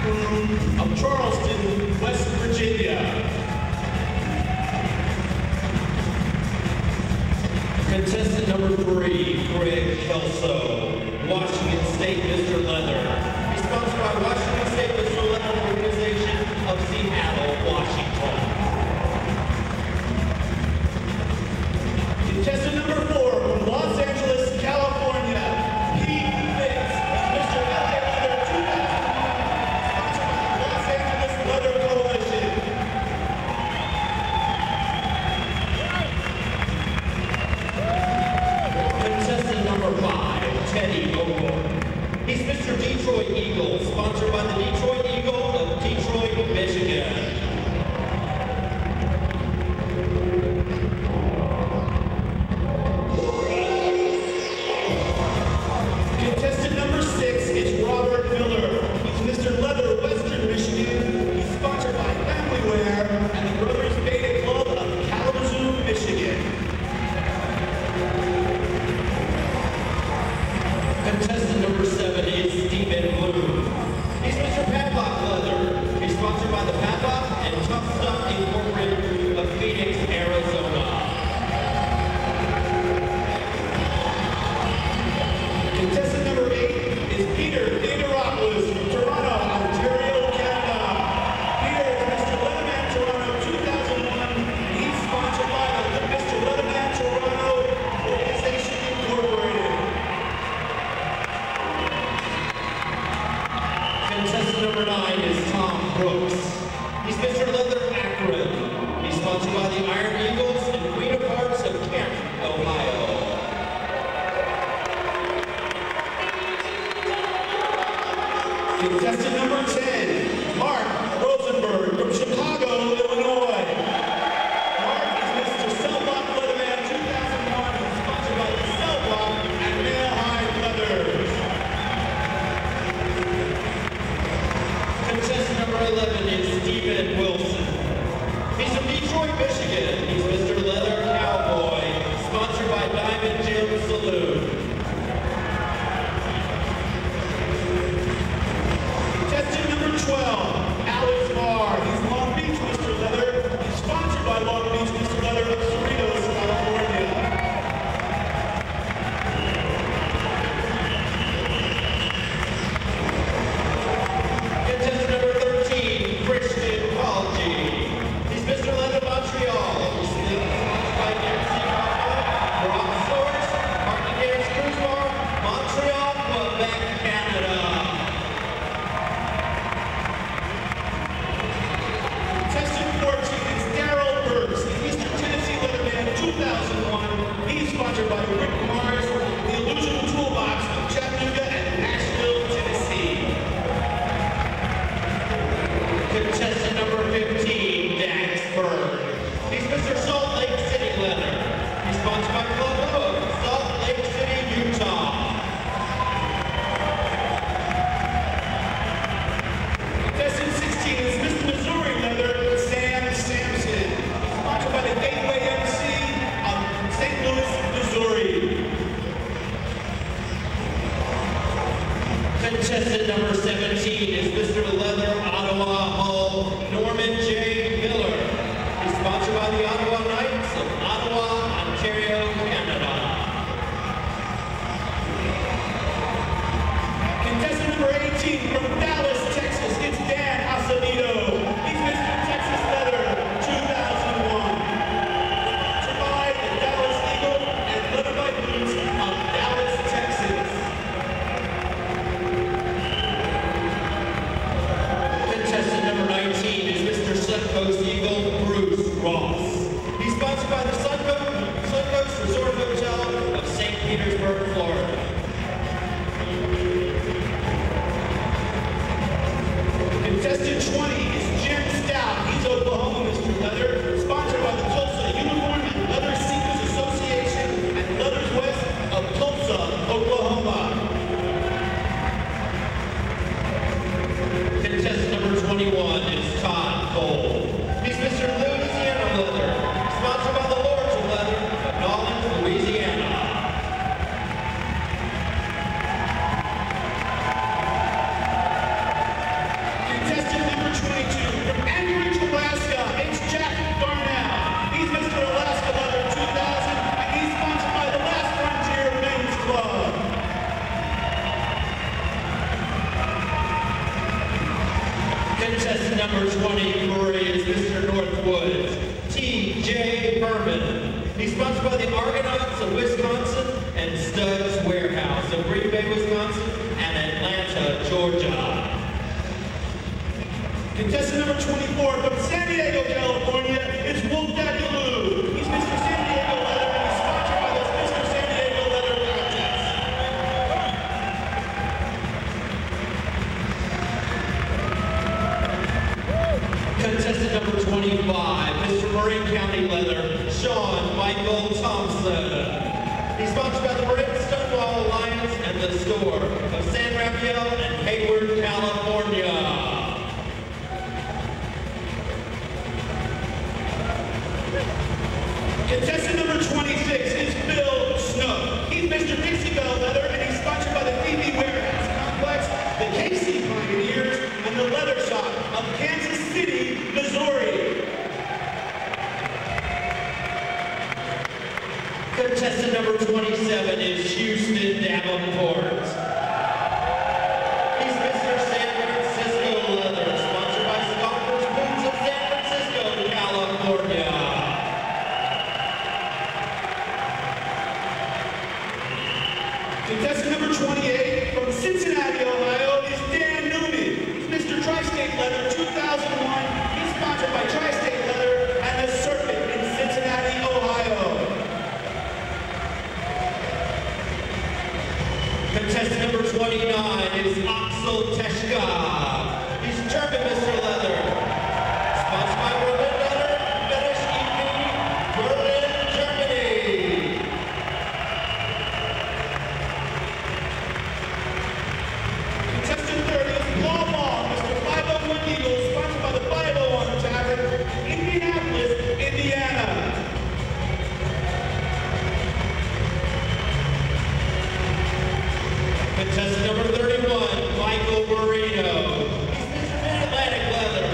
Room of Charleston, West Virginia. Contestant number 3, Greg Kelso, Washington State Mr. Leather. He's sponsored by Washington State Mr. Leather Organization of Seattle, Washington. Contestant number 4, from Los Angeles, California, Pete Fitz, Mr. LA Leather 2001, sponsored by the Los Angeles Leather Coalition. Contestant number 5, Teddy Ogle. He's Mr. Detroit Eagle, sponsored by the Detroit Eagle of Detroit, Michigan. Contestant number 6 is Robert Miller. He's Mr. Leather, Western Michigan. He's sponsored by Family Wear and the Brothers Beta Club of Kalamazoo, Michigan. Contestant number 7 is Stephen Blue. He's Mr. Padlock Leather. He's sponsored by the Padlock and Tough Stuff Incorporated of Phoenix, Arizona. Contestant number 8 is Peter Theodoropoulos from Toronto, Ontario, Canada. Peter is Mr. Leatherman Toronto 2001. He's sponsored by the Mr. Leatherman Toronto Organization Incorporated. Contestant number 9 is Tom Brooks. He's Mr. Leather Akron. He's sponsored by the Iron Eagles and Queen of Hearts of Canton, Ohio. Contestant number 10, Mark Rosenberg from Chicago, Illinois. Mark is Mr. Cellblock Leatherman 2001, who's sponsored by the Cellblock and Male Hide Leathers. Contestant number 11 is Stephen Wilson. He's from Detroit, Michigan. He's Mr. Leather Cowboy, sponsored by Diamond Jim Saloon. Contestant number 12, Alex Marr. He's Long Beach Mr. Leather. He's sponsored by Long Beach Mr. Leather of Cerritos, California. Contestant number 13, Christian Palgi. He's Mr. Leather Montreal. He's sponsored by MC Papa, Rock Source, Martin Garrett's Cruise Bar, Montreal, Quebec, Canada. Contestant 14 is Daryl Burks. He's Mr. Tennessee Leatherman 2001. He's sponsored by Rick Mars, the Illusion Toolbox of Chattanooga and Nashville, Tennessee. Contestant number 15, Dax Berg. He's Mr. Salt Lake City Leather. He's sponsored by Club of Salt Lake City, Utah. Contestant 16 is Mr. Missouri Leather, Sam Sampson. He's sponsored by the Gateway MC of St. Louis, Missouri. Contestant number 17 is Mr. Leather Ottawa Hull, Norman J. Miller. He's sponsored by the Ottawa Knights of Ottawa, Ontario, Canada. Contestant number 18 from Dallas, Texas, it's Dan Acevedo. He's Mr. Texas Leather 2001. Sponsored by the Dallas Eagle and Leather by Boots of Dallas, Texas. Contestant number 19 is Mr. Suncoast Eagle Bruce Ross. He's sponsored by the Suncoast Resort Hotel of St. Petersburg, Florida. Contestant 20 is Jim Stout. He's Oklahoma Mr. Leather, sponsored by the Tulsa Uniform and Leather Seekers Association and Leathers West of Tulsa, Oklahoma. Contestant number 21 is Todd Cole. He's Mr. Louisiana Leather, sponsored by the Lords of Leather of Nolens, Louisiana. Contestant number 23 is Mr. Northwoods, T.J. Herman. He's sponsored by the Argonauts of Wisconsin and Studs Warehouse of Green Bay, Wisconsin and Atlanta, Georgia. Contestant number 24 from San Diego, California, is Wolf Daddy Lou. He's Mr. San Diego Leather and he's sponsored by those Mr. San Diego Leather contests. Contestant number 25, Mr. Marin County Leather, Sean Michael Thompson. He's sponsored by the Marin Stonewall Alliance and the store of San Rafael and Hayward, California. Contestant number 26 is Bill Snow. He's Mr. Dixie Bell Leather and he's sponsored by the DB Warehouse Complex, the KC Pioneers, and the Leather Shop of Kansas City, Missouri. Contestant number 27 is Houston Davenport. He's Mr. San Francisco Leather, sponsored by Scoffers Boots of San Francisco, California. Contestant number 28 from Cincinnati, Ohio is Dan Newman. He's Mr. Tri-State Leather 2001. He's sponsored by Tri-State Leather and the Serpent in Cincinnati, Ohio. Contestant number 29 is Axel Teschka. He's German Mr. Leather. Sponsored by Berlin Leather, Finish EP, Berlin, Germany. Contestant 30 is Paul Ball, Mr. 501 Eagles, sponsored by the 501 Tavern, Indianapolis, Indiana. Contestant number 31, Michael Marino. He's Mr. Mid-Atlantic Leather.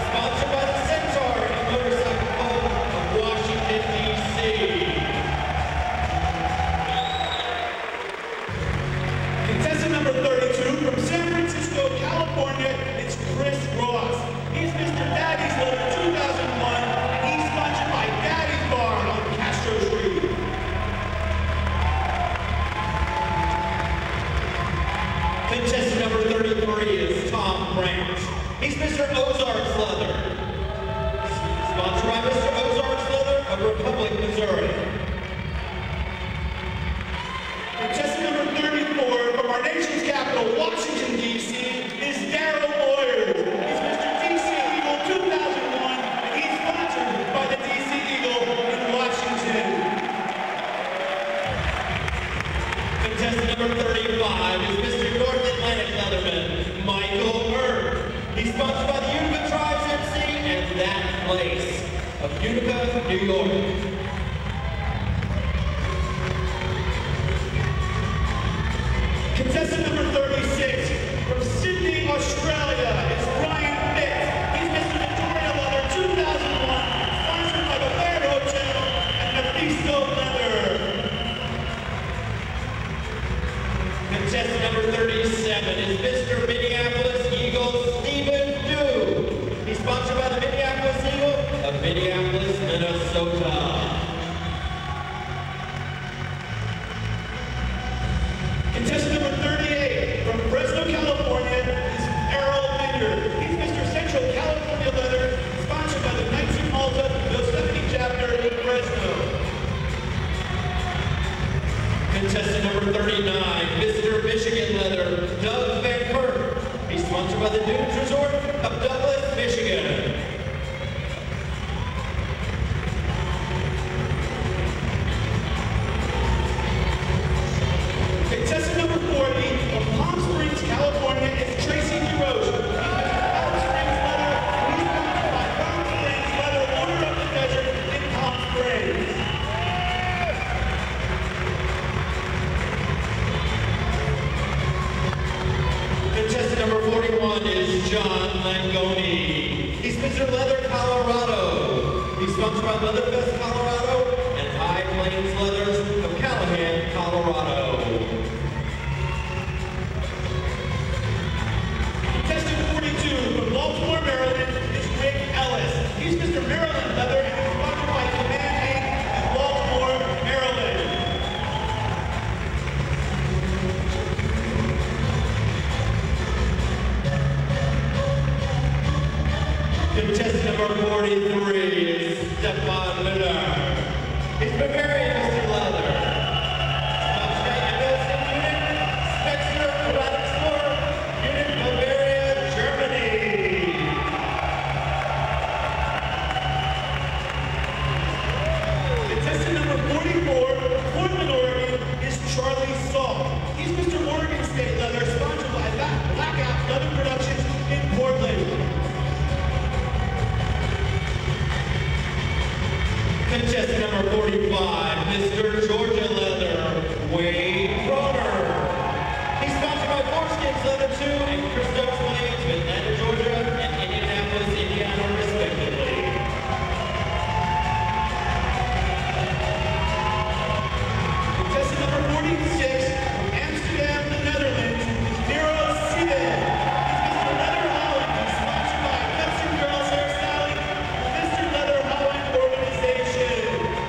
Sponsored by the Centaur and Motorcycle Club of Washington, D.C. Contestant number 32 from San Francisco, California, it's Chris Ross. He's Mr. Daddy's Leather 2001, and he's sponsored by Daddy's Bar on Castro Street. Contestant number 33 is Tom Branch. He's Mr. Ozarks Leather. Sponsored by Mr. Ozarks Leather of Republic, Missouri. Contestant number 34 from our nation's capital, Washington, D.C., is Daryl Boyers. He's Mr. D.C. Eagle 2001, and he's sponsored by the D.C. Eagle in Washington. Contestant number 35 is Mr. North Atlantic Leatherman, Michael Earp. He's sponsored by the Utica Tribes MC and That Place of Utica, New York. Contestant number 36 from Sydney, Australia is Brian Fitz. He's Mr. Victoria Leather 2001, sponsored by the Laird Hotel and Mephisto Leather. Contestant number 37 is Mr. Minneapolis Eagle Stephen Dew. He's sponsored by the Minneapolis Eagle of Minneapolis, Minnesota. Contestant number 38 from Fresno, California is Errol Vineyard. He's Mr. Central California Leather, sponsored by the Knights of Malta, Yosemite chapter in Fresno. Contestant number 39, Mr. Michigan Leather, Doug Van Kirk. He's sponsored by the Dunes Resort of Douglas, Michigan. Contestant number 40 from Palm Springs, California is Tracy DeRoche. Contestant number 43 is Stefan Miller. He's Bavarian, Mr. Leather. IMLSun unit, Spexer Robotic Store, Unit Bavaria, Germany. Contestant number 44, Portland, Oregon, is Charlie Salt. He's Mr. Oregon State Leather, sponsored by Blackout Leather Productions in Portland. Contestant number 45, Mr. Georgia Leather, Wayne Romer. He's sponsored by Foreskins Leather 2 and Christoph Williams of Atlanta, Georgia, and Indianapolis, Indiana, respectively. Contestant number 46, from Amsterdam, the Netherlands, is Miro Siedel. He's Mr. Leather Holland, who's sponsored by Pepsi Girls Hairstyling, Mr. Leather Holland Organization.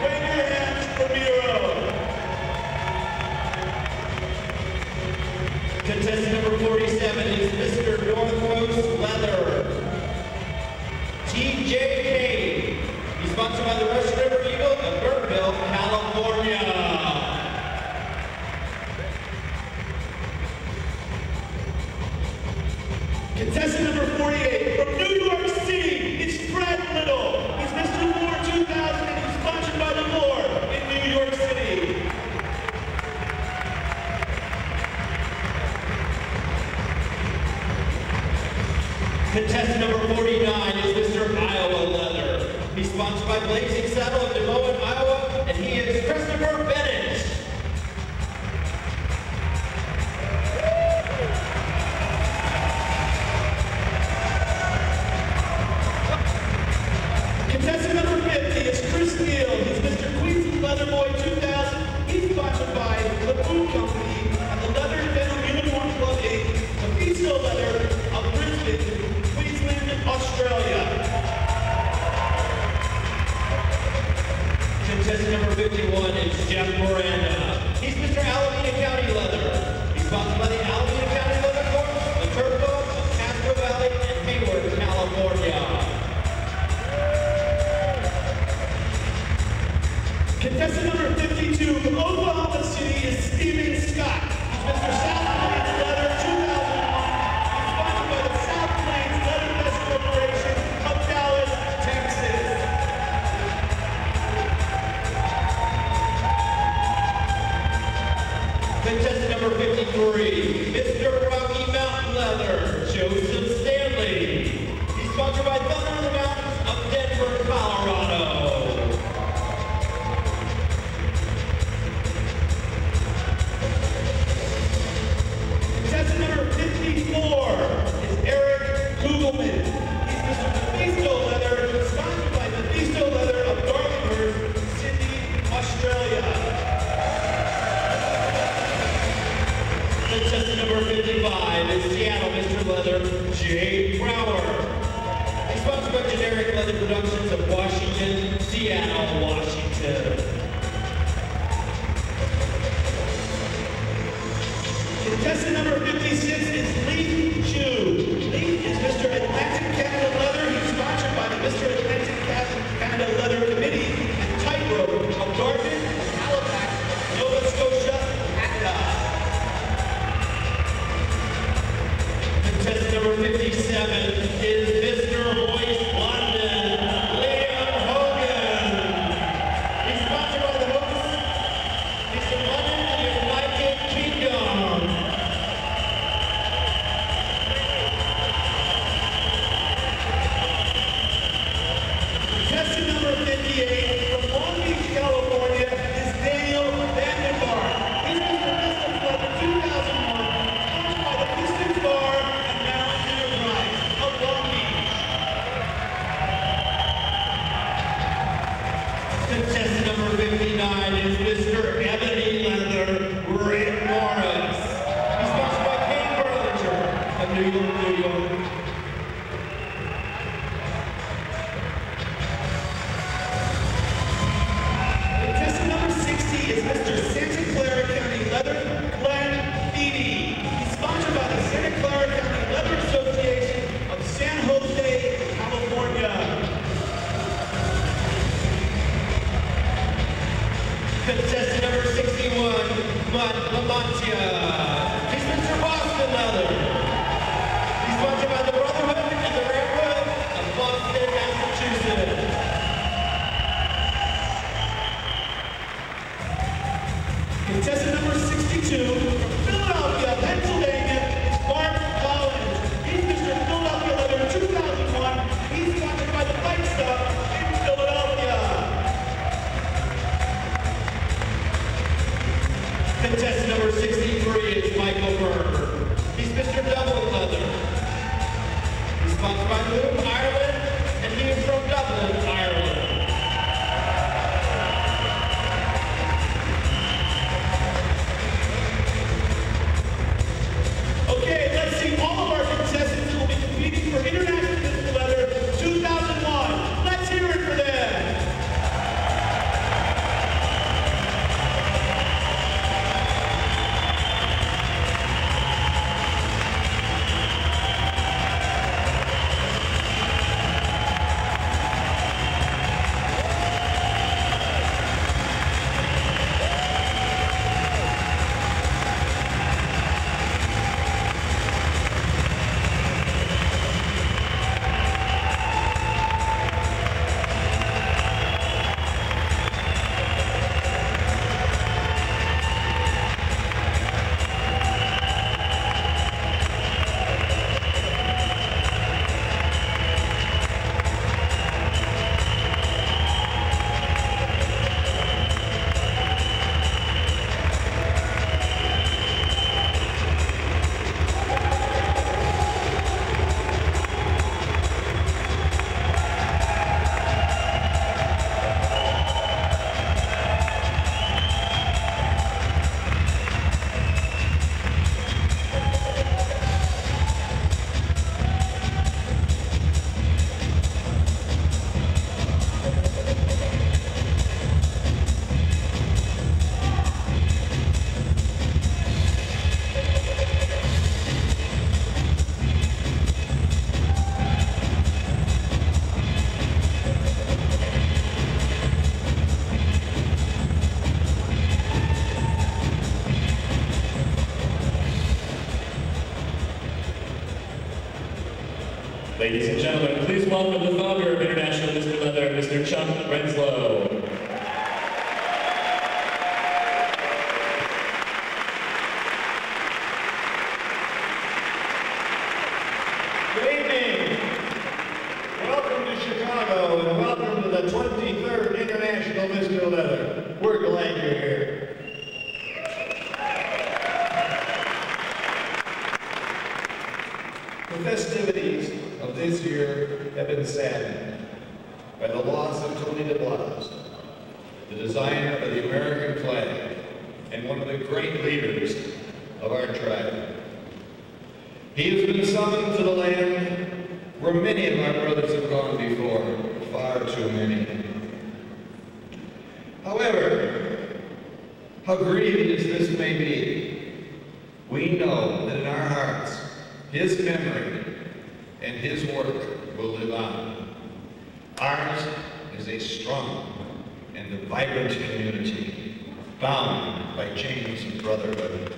Wave your hands for Miro. Contestant number 47 is Mr. North Coast Leather, TJK. He's sponsored by the Russian River Eagle of Burtonville, California. Contestant number 48, from New York City, it's Fred Little. He's Mr. Lore 2000 and he's sponsored by the Lore in New York City. Contestant number 49 is Mr. Iowa Leather. He's sponsored by Blazing Saddle of Des Moines, Iowa, and he is Christopher Bennett. Contestant number 50 is Chris Neal. He's Mr. Queensland Leather Boy 2000. He's sponsored by the Boot Company and the Leather Dental Uniform Club Inc., the Beasto Leather of Brisbane, Queensland, Australia. Contestant number 51 is Jeff Miranda. He's Mr. Alameda County Leather. He's sponsored by the Alameda County Leather Corps, the Turf Dogs of Castro Valley, and Hayward, California. Contestant number 52 from Oklahoma City is Steven Scott. He's Mr. South Plains Leather 2001. He's sponsored by the South Plains Leather Vest Corporation of Dallas, Texas. Contestant number 53, Mr. Rocky Mountain Leather, Joseph Stanley. He's sponsored by Thunder in the Mountains of Denver, Colorado. Contestant number 54 is Eric Kugelman. He's Mr. Mephisto Leather, sponsored by Mephisto Leather of Darlinghurst, Sydney, Australia. Contestant number 55 is Seattle Mr. Leather, Jay Brower. He's sponsored by Generic Leather Productions of Washington, Seattle, Washington. Contestant number 56 is Lee Chu. Lee is Mr. Atlantic Canada Leather. He's sponsored by the Mr. Atlantic Canada Leather Committee and Tightrope of Dartmouth, Halifax, Nova Scotia, Canada. Contestant number 57 is Mr. Royce London, Liam Hogan. He's sponsored by the host, Mr. London, the United Kingdom. sponsored by Bloom, Ireland, and he is from Dublin, Ireland. Okay, let's see all of our contestants who will be competing for International Mr. Leather 2001. Let's hear it for them. Ladies and gentlemen, please welcome the founder of International Mr. Leather, Mr. Chuck Renslow. Good evening. Welcome to Chicago and welcome to the 23rd International Mr. Leather. We're glad you're here. The festivities of this year have been saddened by the loss of Tony DeBlas, the designer of the American flag and one of the great leaders of our tribe. He has been summoned to the land where many of our brothers have gone before, far too many. However, how grievous this may be, we know that in our hearts, his memory and his work will live on. Ours is a strong and a vibrant community, bound by chains of brotherhood.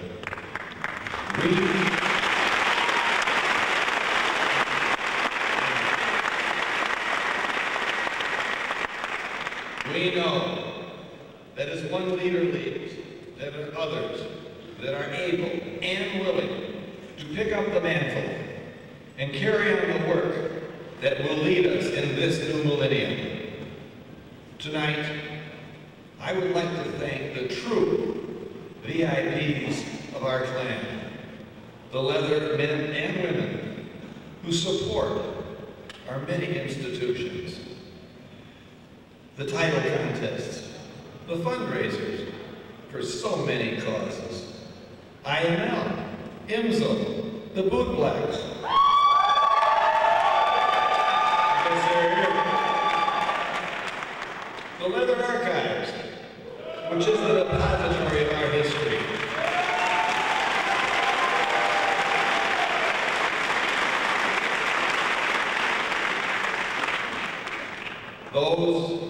We know that as one leader leads, there are others that are able and willing to pick up the mantle and carry on the work that will lead us in this new millennium. Tonight, I would like to thank the true VIPs of our clan, the leather men and women who support our many institutions, the title contests, the fundraisers for so many causes, IMLSun052701pt1, the boot blacks, the Leather Archives, which is the repository of our history. Those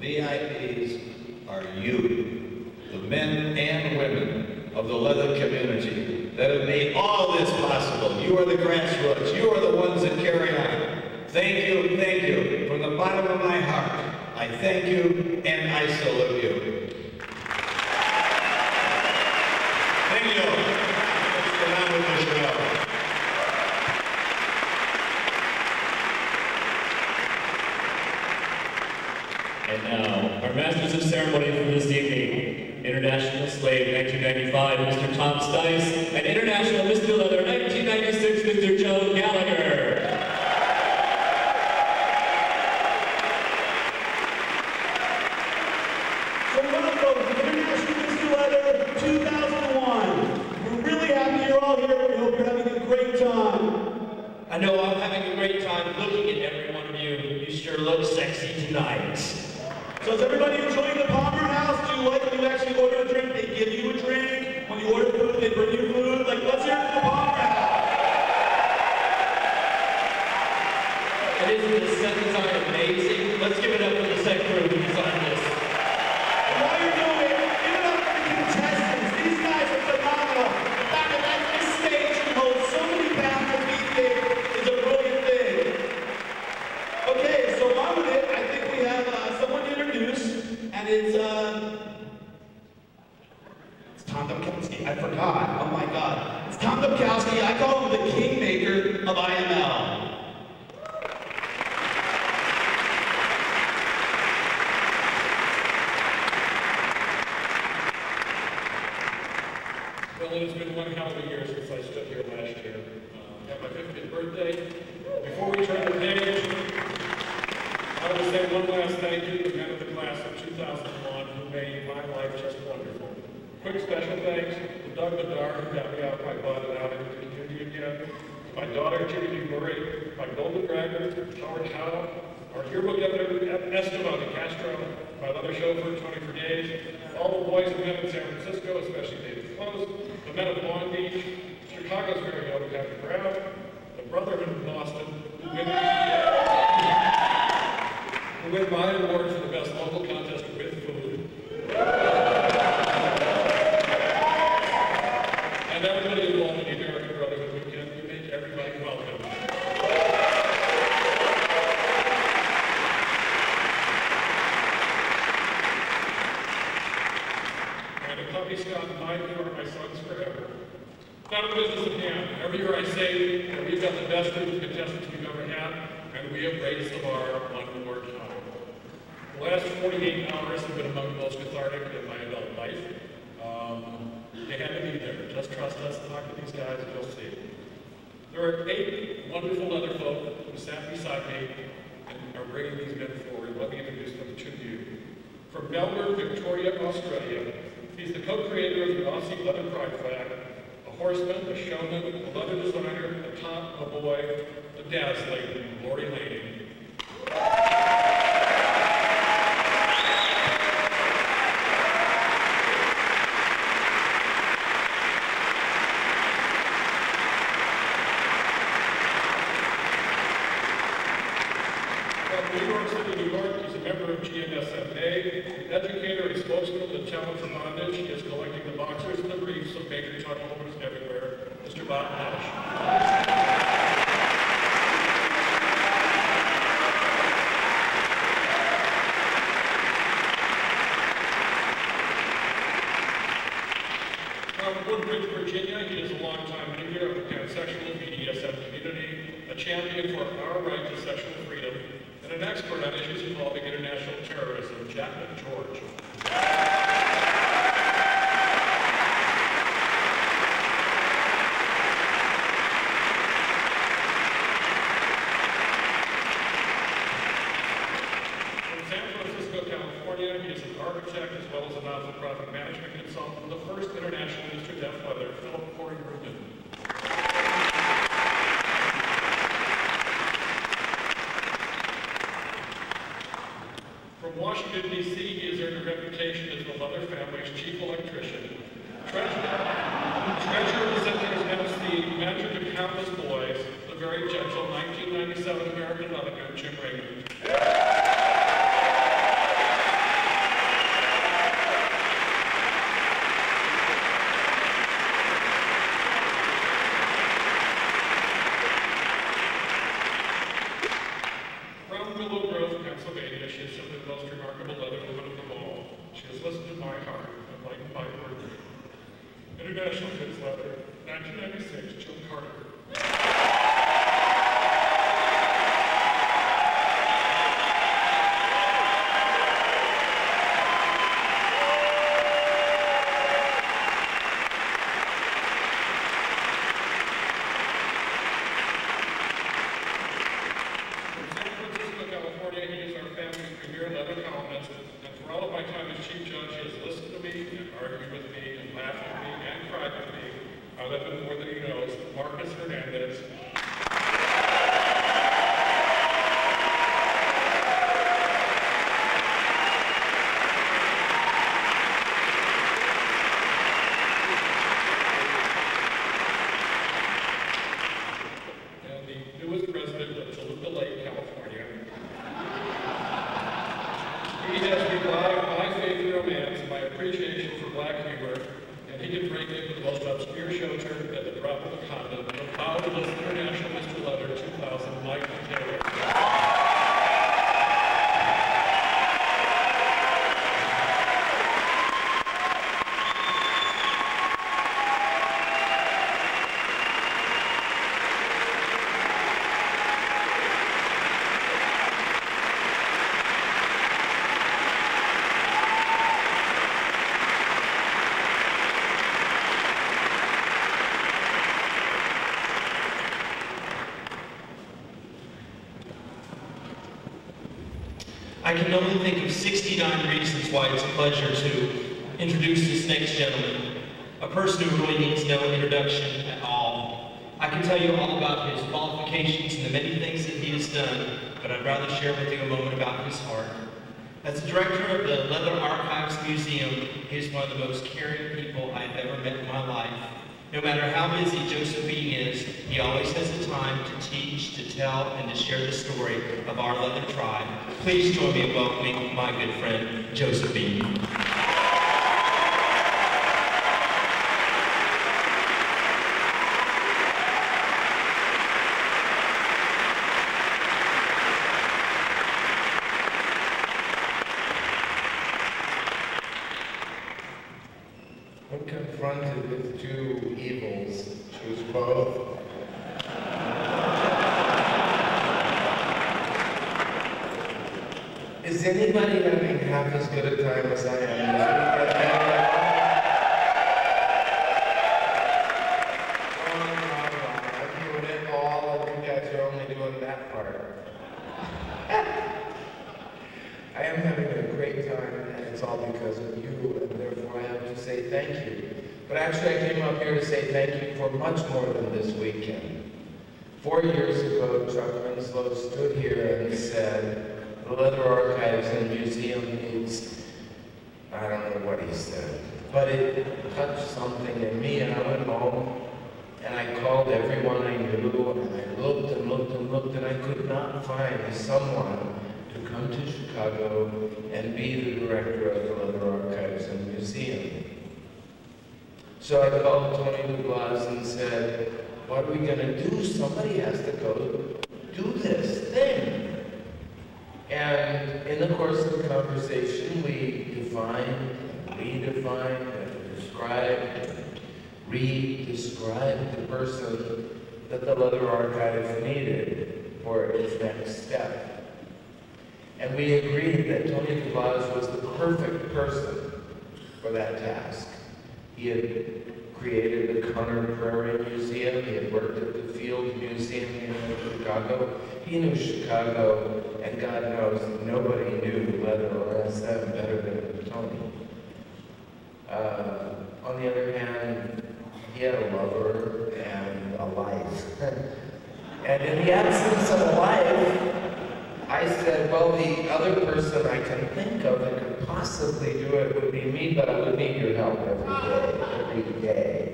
VIPs are you, the men and women of the leather community that have made all this possible. You are the grassroots. You are the ones that carry on. Thank you, from the bottom of my heart. I thank you and I salute you. Thank you. Let's get on with the show. And now, our Masters of Ceremony for this evening, International Slave 1995, Mr. Tom Stice, and International Mr. Leather 1996, Mr. Joe Gallagher. fantasy tonight. So is everybody enjoying the Palmer House? Do you like when you actually order a drink, they give you a drink? When you order food, they bring you food? Like, let's hear it for the Palmer House. And isn't the set design amazing? Let's give it up for the set crew who designed this. And while you're doing it, give it up for the contestants. These guys are phenomenal. The fact that this stage can hold so many pounds of beefcake is a brilliant thing. Okay, so on with it, I think we have someone to introduce, and it's Tom Domkowski. I forgot. Oh my God. It's Tom Domkowski. I call him the kingmaker of IML. Well, it's been one hell of a year since I stood here last year. Had my 50th birthday. Before we turn the page, I want to say one last thank you to the men of the class of 2001 who made my life just wonderful. Quick special thanks to Doug Bedard, who got me out my butt and out into the community again. My daughter, Judy Murray, my golden dragon, Howard Howe, our yearbook editor, Esteban de Castro, my leather chauffeur, Tony Fernandez, all the boys and men in San Francisco, especially David Close, the men of Long Beach, Chicago's very own Captain Brown, the Brotherhood of Boston, who win my award for the best local contest with food. And everybody involved in the American Brotherhood weekend, we make everybody welcome. Scott and I, you are my sons forever. Not a business at hand. Every year I say that we've got the best group of contestants we've ever had, and we have raised the bar one more time. The last 48 hours have been among the most cathartic in my adult life. They had to be there. Just trust us, talk to these guys, and you'll see. There are 8 wonderful other folk who sat beside me and are bringing these men forward. Let me introduce them to you. From Melbourne, Victoria, Australia, he's the co-creator of the Aussie Leather Pride flag, a horseman, a showman, a leather designer, a top, a boy, a dazzling Lori Laney. From New York City, New York, he's a member of GMSMA, an educator, a spokesman of the Challenge for Bondage. He is collecting the boxers and the briefs of major title holders everywhere, Mr. Bob Nash. From Woodbridge, Virginia, he is a longtime leader of the pansexual BDSM community, a champion for our right to sexual freedom, and an expert on issues involving international terrorism, Chapman George. From San Francisco, California, he is an architect as well as a not-for-profit management consultant, the first international Mr. Deaf Leather, Philip Corey Rubin. From Washington, D.C., he has earned a reputation as the Leather family's chief electrician, treasurer of the Center's MC, mentor to countless boys, the very gentle 1997 American Leather gun, Jim Raymond. From Willow Grove, Pennsylvania, she is simply the most remarkable leather woman of them all. She has listened to my heart and lightened my burden. International Kids Leather, 1996, Jill Carter. Chief Judge has listened to me and argued with me and laughed with me and cried with me. I love him more than he knows. Marcus Hernandez. I can only think of 69 reasons why it's a pleasure to introduce this next gentleman, a person who really needs no introduction at all. I can tell you all about his qualifications and the many things that he has done, but I'd rather share with you a moment about his heart. As the director of the Leather Archives Museum, he is one of the most caring people I've ever met in my life. No matter how busy Joseph Bean is, he always has the time to teach, to tell, and to share the story of our Leather tribe. Please join me in welcoming my good friend, Joseph Bean. When confronted with two evils, choose both. Is anybody having half as good a time as I am this weekend? I'm doing it all, and you guys are only doing that part. I am having a great time, and it's all because of you, and therefore I have to say thank you. But actually, I came up here to say thank you for much more than this weekend. 4 years ago, Chuck Winslow stood here and said, the Leather Archives and Museum needs, I don't know what he said, but it touched something in me, and I went home, and I called everyone I knew, and I looked and looked and looked, and I could not find someone to come to Chicago and be the director of the Leather Archives and Museum. So I called Tony DeBlas and said, what are we going to do? Somebody has to go do this thing. And in the course of the conversation, we defined, redefined, and described, re-described the person that the Leather Archives needed for its next step. And we agreed that Tony DeBlas was the perfect person for that task. He had created the Conner Prairie Museum. He had worked at the Field Museum in Chicago. He knew Chicago, and God knows nobody knew Leather or SM better than Tony. On the other hand, he had a lover and a life. And in the absence of a life, I said, well, the other person I can think of that could possibly do it would be me, but I would need your help every day.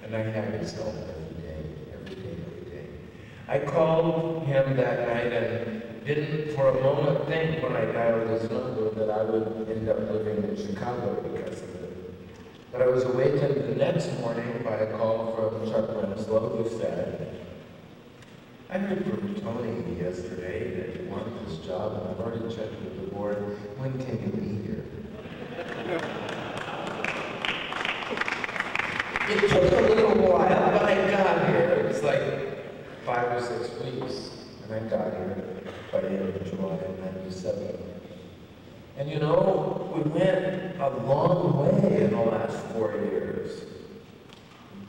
And I have his help every day. I called him that night and didn't for a moment think when I dialed his number that I would end up living in Chicago because of it. But I was awakened the next morning by a call from Chuck Winslow, who said, I heard from Tony yesterday that you want this job, and I've already checked with the board. When can you be here? It took a little while, but I got here. It was like 5 or 6 weeks, and I got here by the end of July of '97. And you know, we went a long way in the last 4 years.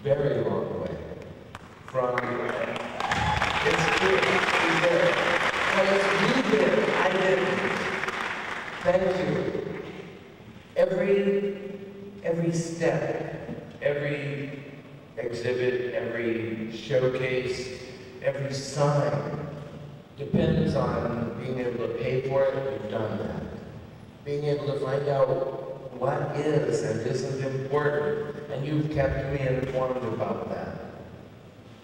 Very long way. From it's true. We did. Well, you did. I didn't. Thank you. Every step, every exhibit, every showcase, every sign depends on being able to pay for it. We've done that. Being able to find out what is and isn't important, and you've kept me informed about that.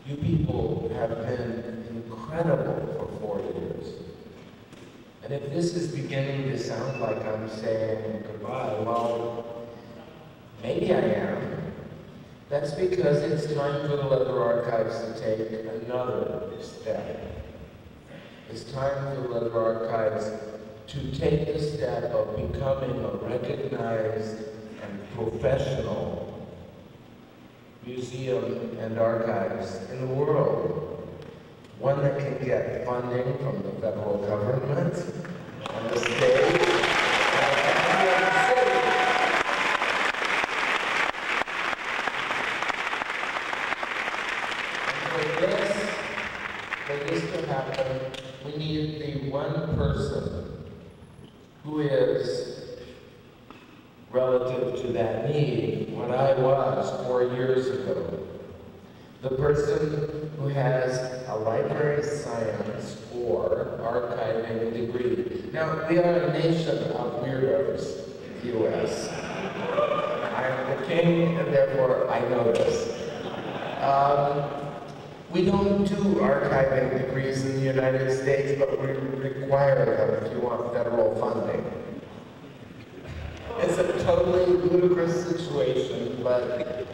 You people have been incredible for 4 years. And if this is beginning to sound like I'm saying goodbye, well, maybe I am. That's because it's time for the Leather Archives to take another step. It's time for the Leather Archives to take the step of becoming a recognized and professional museum and archives in the world. One that can get funding from the federal government and the state and the city. And for this this to happen, we need the one person who is, relative to that need, what I was 4 years ago. The person who has a library science or archiving degree. Now, we are a nation of weirdos, U.S. I am the king, and therefore I know this. We don't do archiving degrees in the United States, but we require them if you want federal funding. It's a totally ludicrous situation, but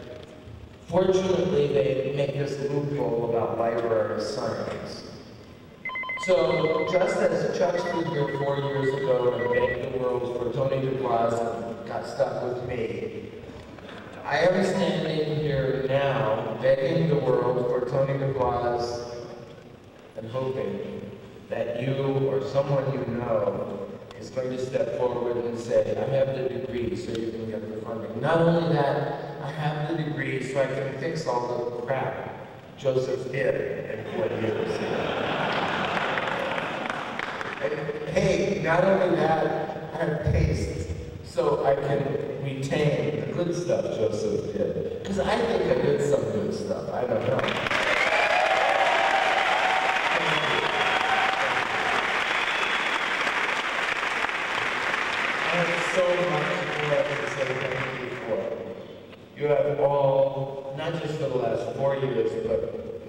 fortunately they make this loophole about library science. So, just as Chuck stood here 4 years ago and begged the world for Tony DeBlas and got stuck with me, I am standing here now begging the world for Tony DeBlas and hoping that you or someone you know is going to step forward and say, I have the degree so you can get the funding. Not only that, I have the degree so I can fix all the crap Joseph did in 4 years. And hey, not only that, I have taste so I can retain the good stuff Joseph did. Because I think I did some good stuff, I don't know. I have so much left to say thank you for. You have all, not just for the last 4 years, but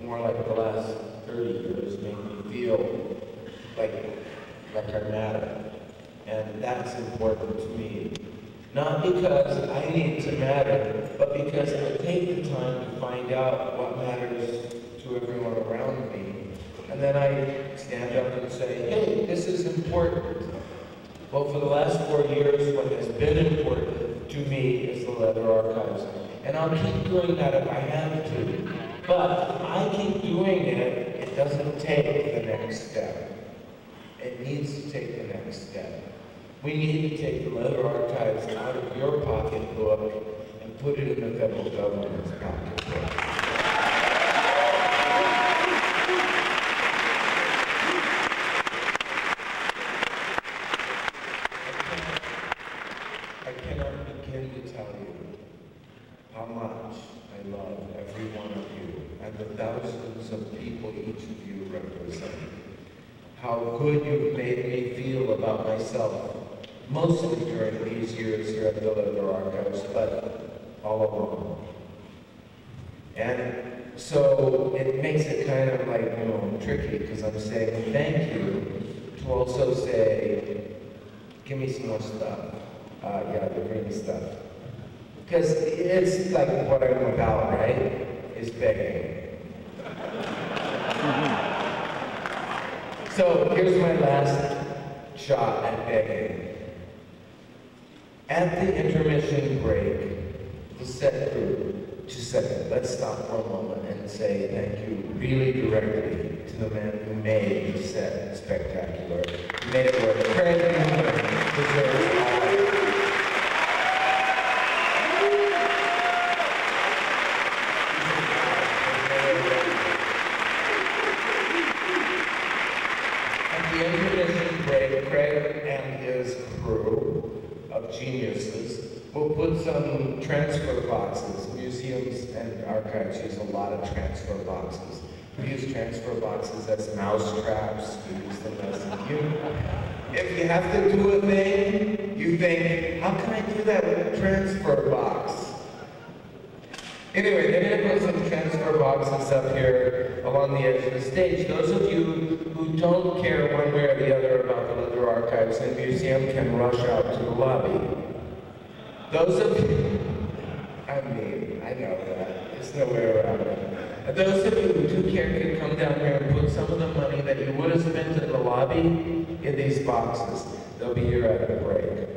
more like the last 30 years, made me feel like I matter. And that's important to me. Not because I need to matter, but because I take the time to find out what matters to everyone around me. And then I stand up and say, hey, this is important. Well, for the last 4 years, what has been important to me is the leather archives. And I'll keep doing that if I have to. But I keep doing it, it doesn't take the next step. It needs to take the next step. We need to take the leather archives out of your pocketbook and put it in the federal government's pocketbook. I cannot begin to tell you how much I love every one of you and the thousands of people each of you represent. How good you've made me feel about myself, mostly during these years here at the Leather Archives, but all along. And so it makes it kind of like, tricky, because I'm saying thank you to also say, give me some more stuff. Yeah, the green stuff. Because it's like what I'm about, right? Is begging. So here's my last shot at begging. At the intermission break, the set crew, just a second, let's stop for a moment and say thank you really directly to the man who made the set spectacular. He made it work. Craig deserves all. We'll put some transfer boxes. Museums and archives use a lot of transfer boxes. We use transfer boxes as mouse traps. We use them as if you have to do a thing, you think, how can I do that with a transfer box? Anyway, they're going to put some transfer boxes up here along the edge of the stage. Those of you who don't care one way or the other about the Leather Archives and Museum can rush out to the lobby. Those of you, I know that, there's no way around it. Those of you who do care can come down here and put some of the money that you would have spent in the lobby in these boxes. They'll be here at the break.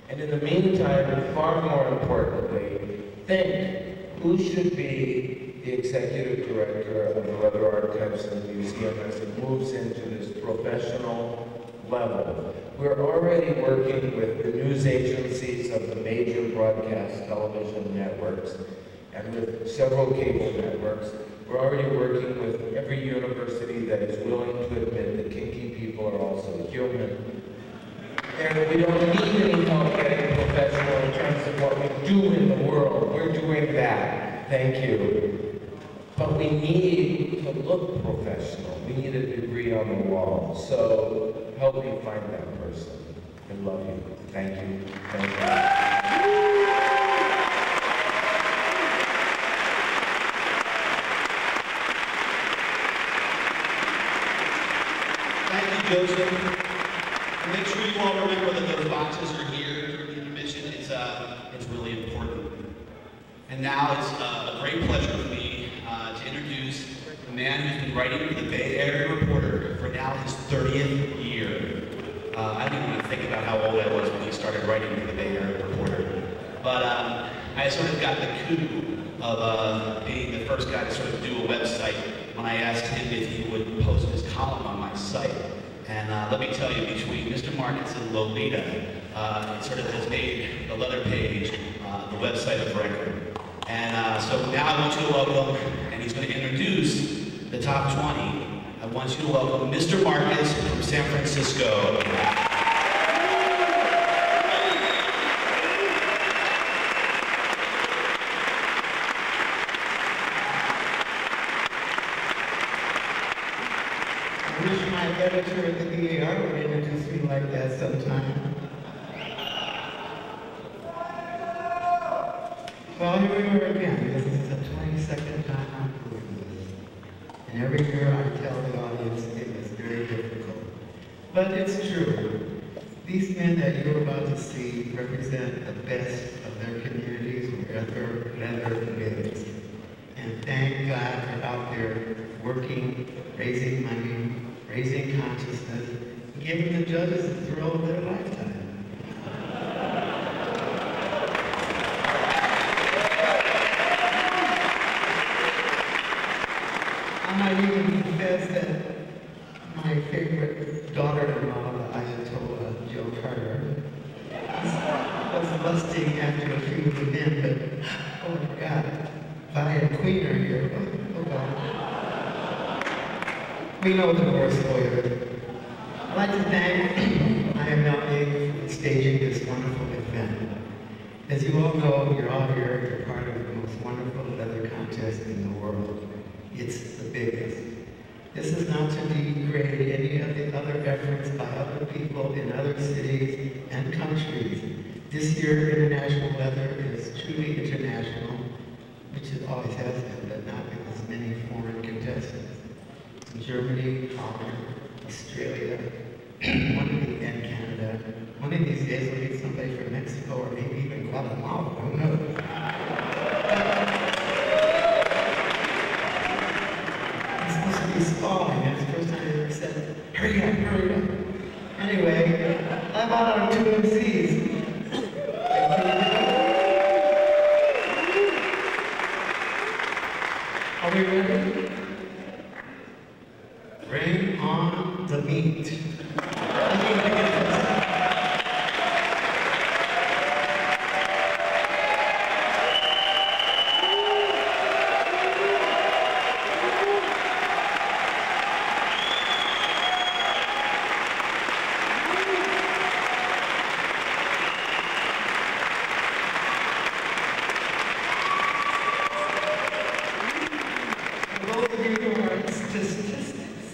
And in the meantime, far more importantly, think who should be the executive director of the Leather Archives and Museum as it moves into this professional level. We're already working with the news agencies of the major broadcast television networks and with several cable networks We're already working with every university that is willing to admit that kinky people are also human. And we don't need any help getting professional in terms of what we do in the world. We're doing that. Thank you. But we need to look professional. We need a degree on the wall. So help me find that person. I love you. Thank you. Thank you. Thank you, Joseph. Make sure you all remember that those boxes are here during the intermission. It's really important. And now it's a great pleasure for me to introduce the man who's been writing for the Bay Area Reporter for now his 30th year. I didn't even want to think about how old I was when he started writing for the Bay Area Reporter. But I sort of got the coup of being the first guy to sort of do a website when I asked him if he would post his column on my site. And let me tell you, between Mr. Marcus and Lolita, it sort of has made the leather page the website of record. And so now I want you to welcome, and he's going to introduce the top 20. I want you to welcome Mr. Marcus from San Francisco. Editor at the BAR would introduce me like that sometime. Well, here we are again. This is the 22nd time I'm doing this. And every year I tell the audience it was very difficult. But it's true. These men that you're about to see represent the best of their communities wherever leather lives. And thank God they're out there working, raising money, raising consciousness, and giving the judges the thrill of their lifetime. I might even confess that my favorite daughter-in-law, the Ayatollah Joe Carter, was lusting after a few of the men, but oh my God, Vi and Queen are here. Oh God. We know the worst for you. I'd like to thank IMLSun for staging this wonderful event. As you all know, you're all here, you're part of the most wonderful leather contest in the world. It's the biggest. This is not to degrade any of the other efforts by other people in other cities and countries. This year, International Leather is truly international, which it always has been, but not with as many foreign contestants. Germany, Holland, Australia, and Canada. One of these days we'll get somebody from Mexico or maybe even Guatemala, who knows? It's supposed to be stalling. That's the first time I ever said, hurry up, hurry up. Anyway, how about our two MCs? Are we ready? Bring on the meat.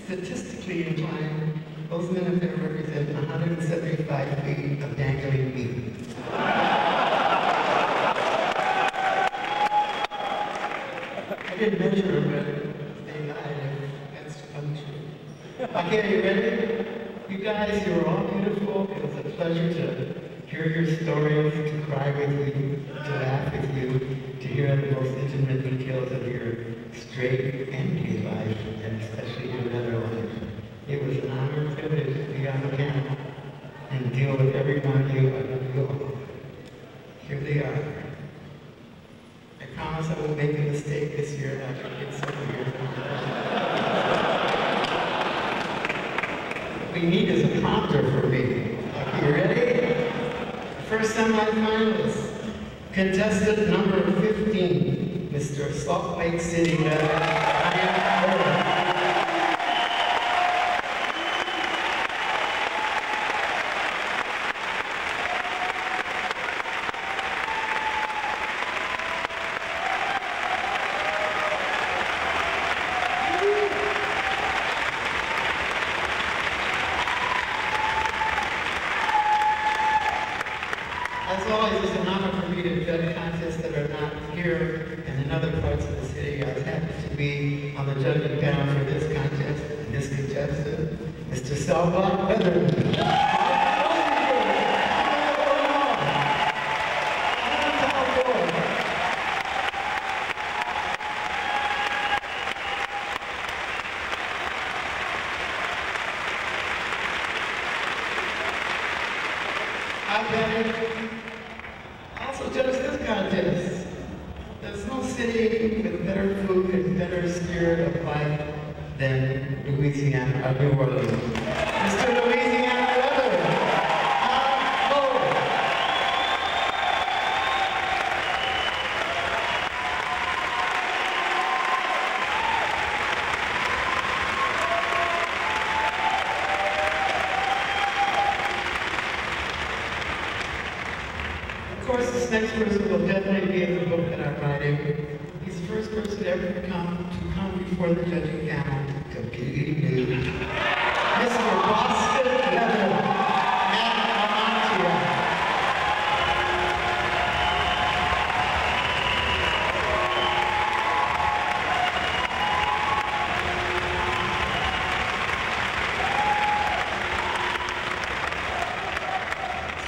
Statistically inclined, those men up there represent 175 feet of dangling meat. I didn't measure them, but they lied. That's untrue. Okay, you ready? You guys, you're all beautiful. It was a pleasure to hear your stories, to cry with you, to laugh with you, to hear the most intimate details of your straight and gay life, and especially your leather life. It was an honor and privilege to be on the panel and deal with every one of you under the law. Here they are. I promise I won't make a mistake this year like I did some years ago. We need is a prompter for me. Okay, you ready? First semi-finalist, contestant number 15. Mr. Salt Lake City Weather, IMLSun052701pt1. As always, it's an honor for me to judge contests that are not here and in other parts of the city. I was happy to be on the judging panel for this contest and this contestant, Mr. Salva Weatherman. I also judge this contest. There's no city with better food and better spirit of life than Louisiana, New Orleans. Mr. Louisiana Weather. Of course, this next person will definitely be in the book that I'm writing. He's the first person ever to come before the judging panel to completely new. Mr. Boston Weather, Matt Amantia.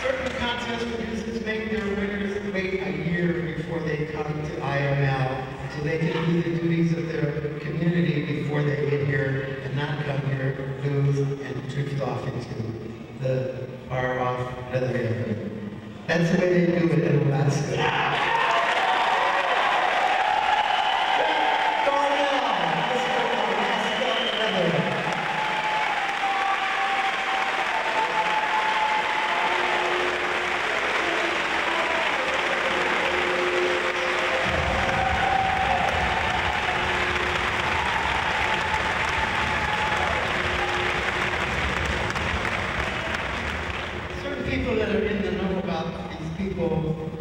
Certain contest producers make their winners wait a year before they come to IML so they can do the duties of their community before they get here and not come here, lose, and drift off into the far-off other area. That's the way they do it in Alaska. People that are in the know about these people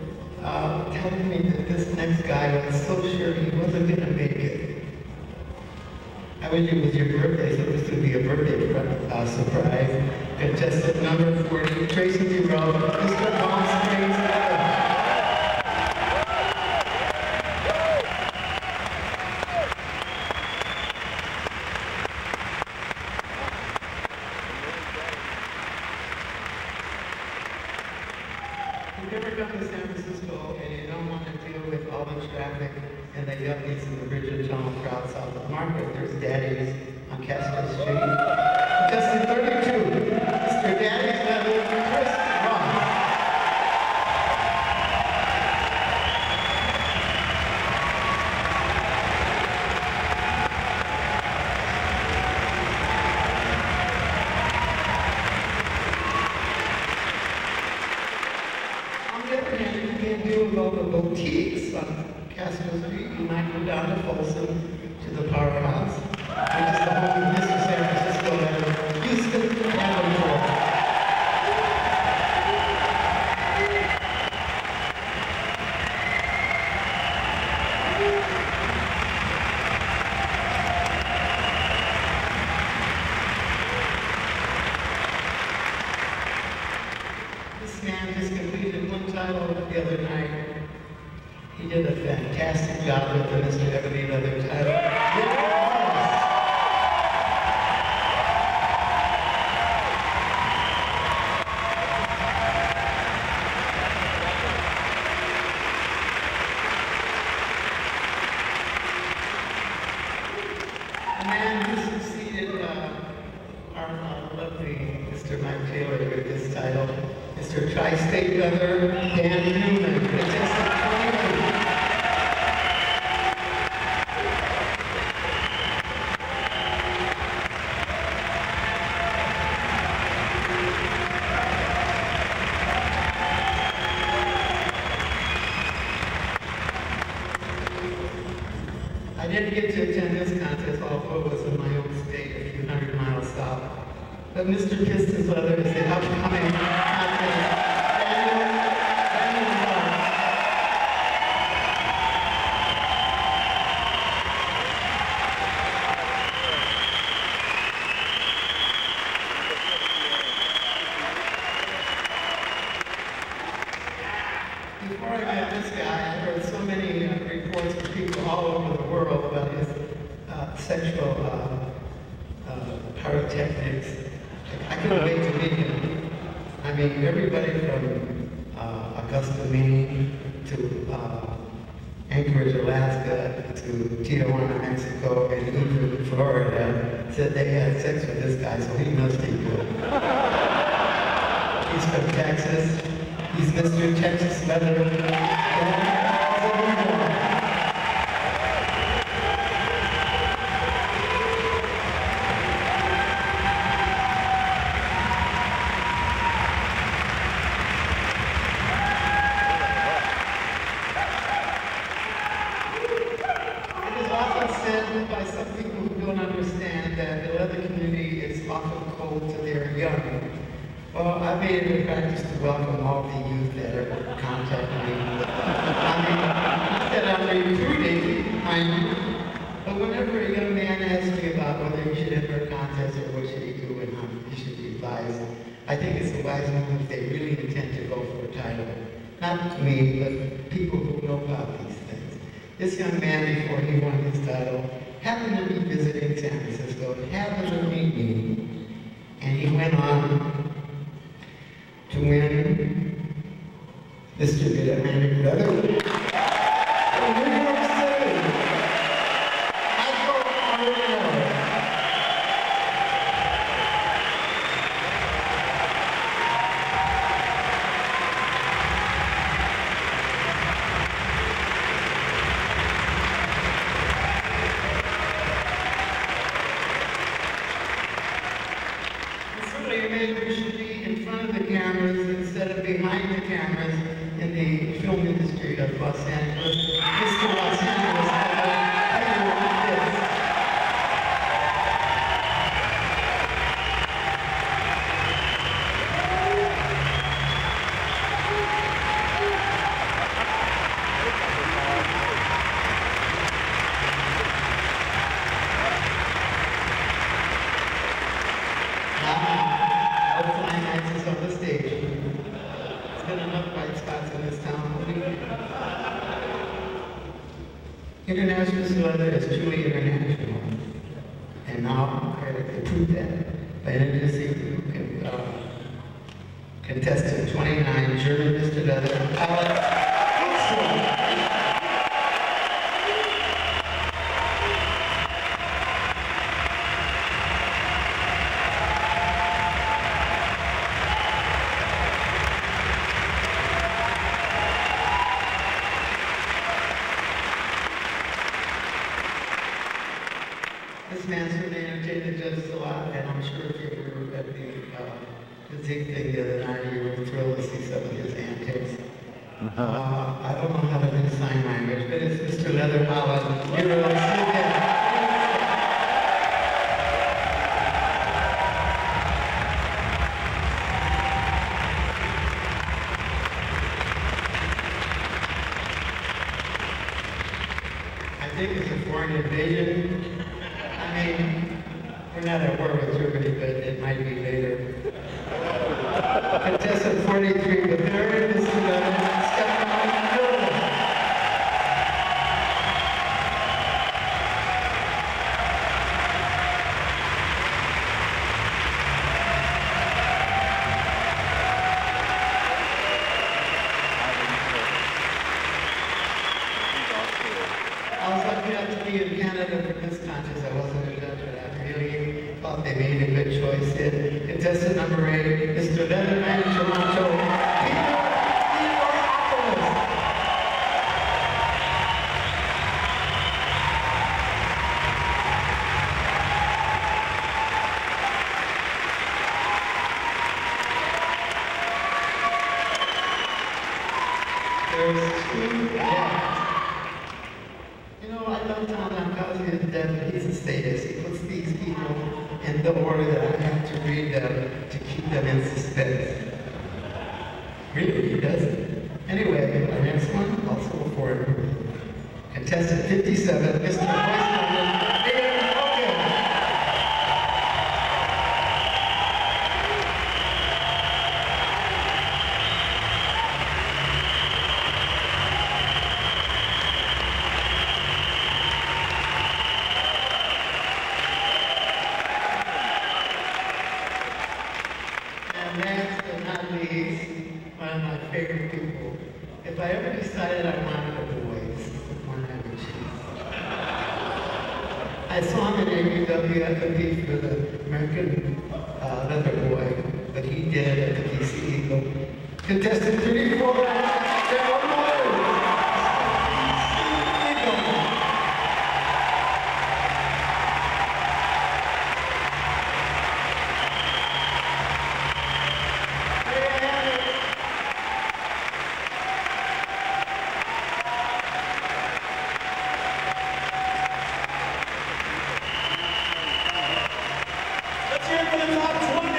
telling me that this next guy was so sure he wasn't going to make it. I wish it was your birthday, so this would be a birthday surprise. Contestant number 40, Tracy Giroux, Mr. Palm Springs. If you ever come to San Francisco and you don't want to deal with all the traffic and the yuppies and the Bridgerton crowd south of Market, there's Daddy's on Castro Street. Just in 32, Mr. Daddy's Level, Chris Ross. You can't deal with all the boutiques on Castro Street. You might go down to Folsom to the Powerhouse, which is the home of Mr. San Francisco and Houston Avenue. This man just completed one title the other night. He did a fantastic job with the Mr. Ebony Leather title. The man who succeeded our lovely Mr. Mike Taylor with this title, Mr. Tri-State Weather, Dan Newman, contestant 22. But Mr. Pistons Leather is the upcoming contest. Before I met this guy, I heard so many reports from people all over the world about his sexual pyrotechnics. I couldn't wait to meet him. I mean, everybody from Augusta, Maine, to Anchorage, Alaska, to Tijuana, Mexico, and even Florida said they had sex with this guy, so he must be good. He's from Texas. He's Mr. Texas Leather. By some people who don't understand that the leather community is often cold to their young. Well, I made it a practice to welcome all the youth that ever contact me. I mean, not that I'm recruiting, but whenever a young man asks me about whether he should enter a contest or what should he do and how he should be advised, I think it's a wise move if they really intend to go for a title. Not me, but people who know about these things. This young man, before he won his title, happened to be visiting San Francisco and happened to meet me. And he went on to win Mr. Mid-Atlantic Leather in New York City. I go Orlando. Maybe we should be in front of the cameras instead of behind the cameras in the film industry of Los Angeles. Mr. Los Angeles, on the stage. There's been enough white spots in this town. International Leather is truly international. And now I have to prove that by introducing contestant 29, German Mr. Leather, This man's really entertained the judges a lot, and I'm sure if you were at the Zig thing the other night, you were thrilled to see some of his antics. I don't know how to do sign language, but it's Mr. Leather Holland. You're really sleeping. I think it's a foreign invasion. I mean, we're not at war with Germany, but it might be later. Contestant 43, the very Mr. Stefan. I was lucky enough to be in Canada for this contest. I wasn't a judge, but I really thought they made a good choice. And contestant number 8, Mr. Leatherman, Toronto. There's 2 deaths. You know, I love Tom Cosby is dead, but he's a sadist. He puts these people in the order that I have to read them to keep them in suspense. Really, he doesn't. Anyway, our next one, also before contestant 57, Mr. Voice And last but not least, one of my favorite people. If I ever decided I wanted a voice, one I would choose. I saw him in ABW at the piece for the American Leather Boy, but he did at the DC Eagle. Contestant 34, Daryl Let's hear it for the top 20.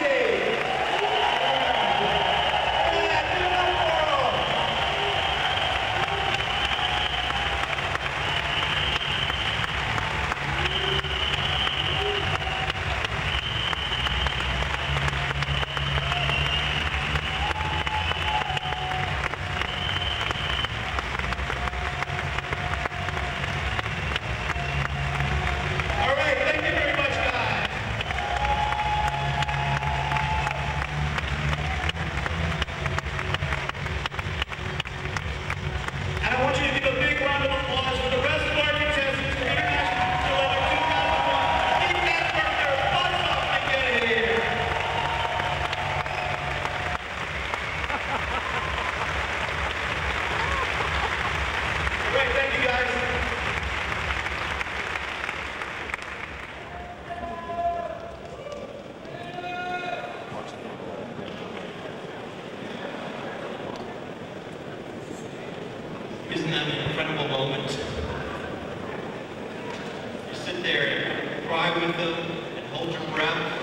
All right, thank you very much, guys. And I want you to give a big round of applause for the rest of our contestants for International Leather 2001. Keep that work their butts off and get here. All right, thank you, guys. Isn't that an incredible moment? You sit there and cry with them and hold your breath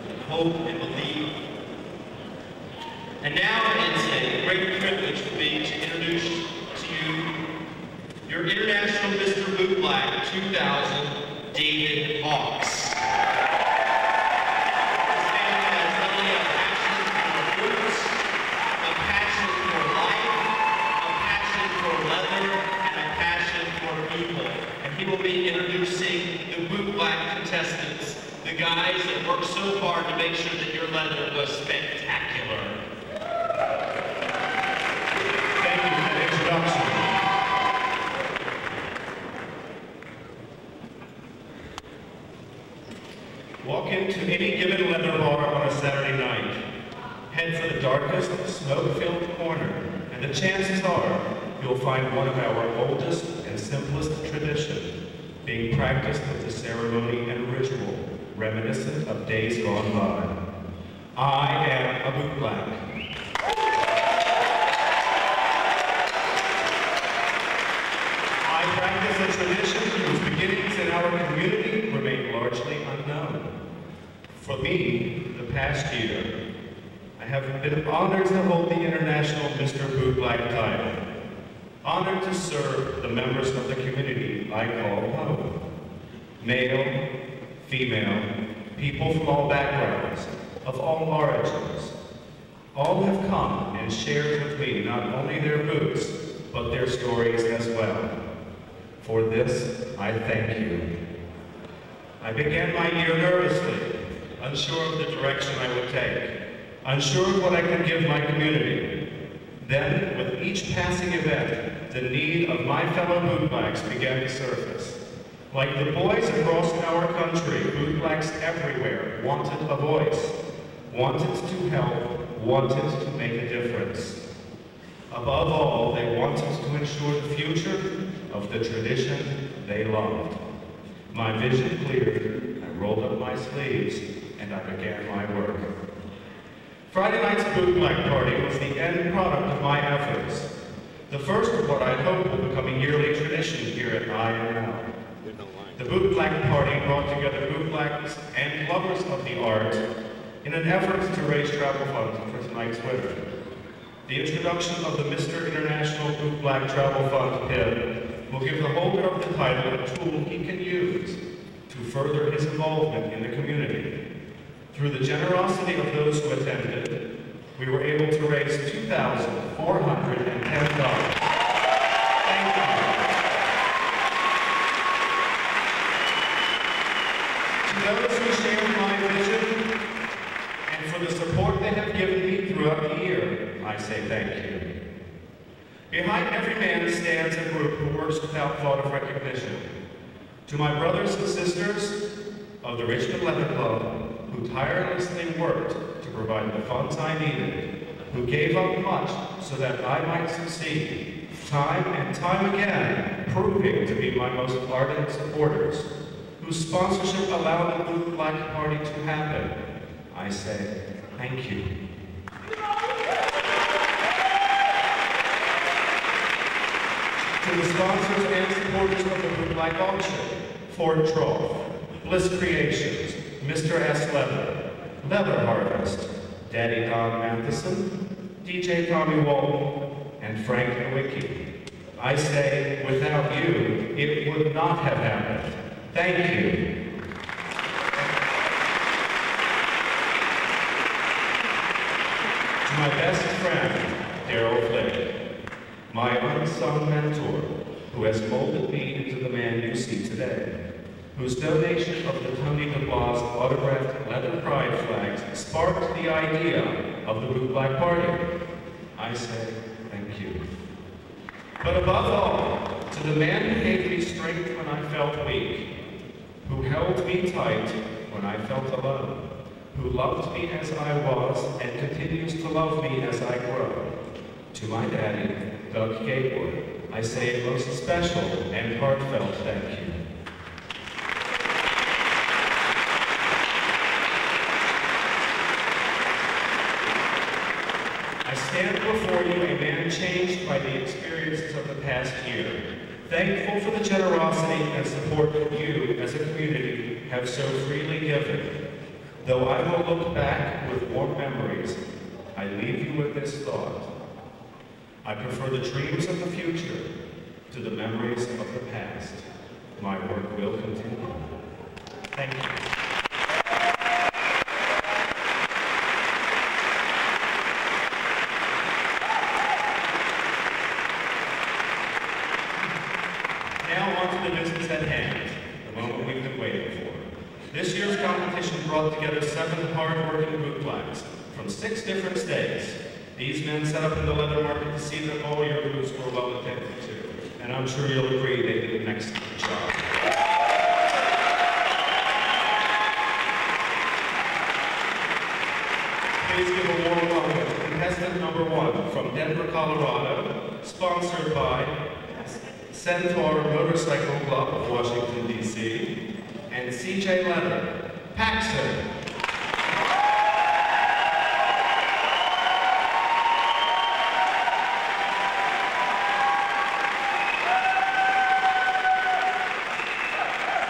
and hope and believe. And now it's a great privilege for me to introduce to you your International Mr. Bootblack 2000, David Hawks. This man has not only a passion for boots, a passion for life, a passion for leather, and a passion for people. And he will be introducing the Bootblack contestants, the guys that worked so hard to make sure that your leather was spectacular. Thank you for that introduction. Walk into any given leather bar on a Saturday night. Head for the darkest, smoke-filled corner, and the chances are you'll find one of our oldest and simplest traditions being practiced with the ceremony and ritual reminiscent of days gone by. I am a bootblack. I practice a tradition whose beginnings in our community remain largely unknown. For me, the past year, I have been honored to hold the International Mr. Bootblack title. Honored to serve the members of the community I call home. Male, female, people from all backgrounds, of all origins. All have come and shared with me not only their boots, but their stories as well. For this, I thank you. I began my year nervously, unsure of the direction I would take, unsure of what I could give my community. Then, with each passing event, the need of my fellow bootblacks began to surface. Like the boys across our country, bootblacks everywhere wanted a voice, wanted to help, wanted to make a difference. Above all, they wanted to ensure the future of the tradition they loved. My vision cleared, I rolled up my sleeves, and I began my work. Friday night's Bootblack Party was the end product of my efforts. The first of what I hope will become a yearly tradition here at IML. The Boot Black Party brought together bootblacks and lovers of the art in an effort to raise travel funds for tonight's winner. The introduction of the Mr. International Boot Black Travel Fund pin will give the holder of the title a tool he can use to further his involvement in the community. Through the generosity of those who attended, we were able to raise $2,410. Thank you. To those who shared my vision and for the support they have given me throughout the year, I say thank you. Behind every man stands a group who works without thought of recognition. To my brothers and sisters of the Richmond Leather Club, who tirelessly worked to provide the funds I needed, who gave up much so that I might succeed, time and time again, proving to be my most ardent supporters, whose sponsorship allowed the Boot Black Party to happen, I say thank you. To the sponsors and supporters of the Boot Black Auction, Ford Trough, Bliss Creations, Mr. S. Leather, Leather Harvest, Daddy Don Matheson, DJ Tommy Walton, and Frank Nowicki. I say, without you, it would not have happened. Thank you. To my best friend, Daryl Flick, my unsung mentor, who has molded me into the man you see today, whose donation of the Tony DeBlas autographed leather pride flags sparked the idea of the Boot Black Party. I say thank you. But above all, to the man who gave me strength when I felt weak, who held me tight when I felt alone, who loved me as I was and continues to love me as I grow. To my daddy, Doug Gatewood, I say a most special and heartfelt thank you. I stand before you a man changed by the experiences of the past year, thankful for the generosity and support that you, as a community, have so freely given. Though I will look back with warm memories, I leave you with this thought. I prefer the dreams of the future to the memories of the past. My work will continue. Thank you. Now on to the business at hand, the moment we've been waiting for. This year's competition brought together 7 hard-working bootblacks from 6 different states. These men set up in the leather market to see that all your boots were well attended to, and I'm sure you'll agree they did an excellent job. Please give a warm welcome to contestant number 1 from Denver, Colorado, sponsored by Centaur Motorcycle Club of Washington, D.C., and CJ Leather, Paxton.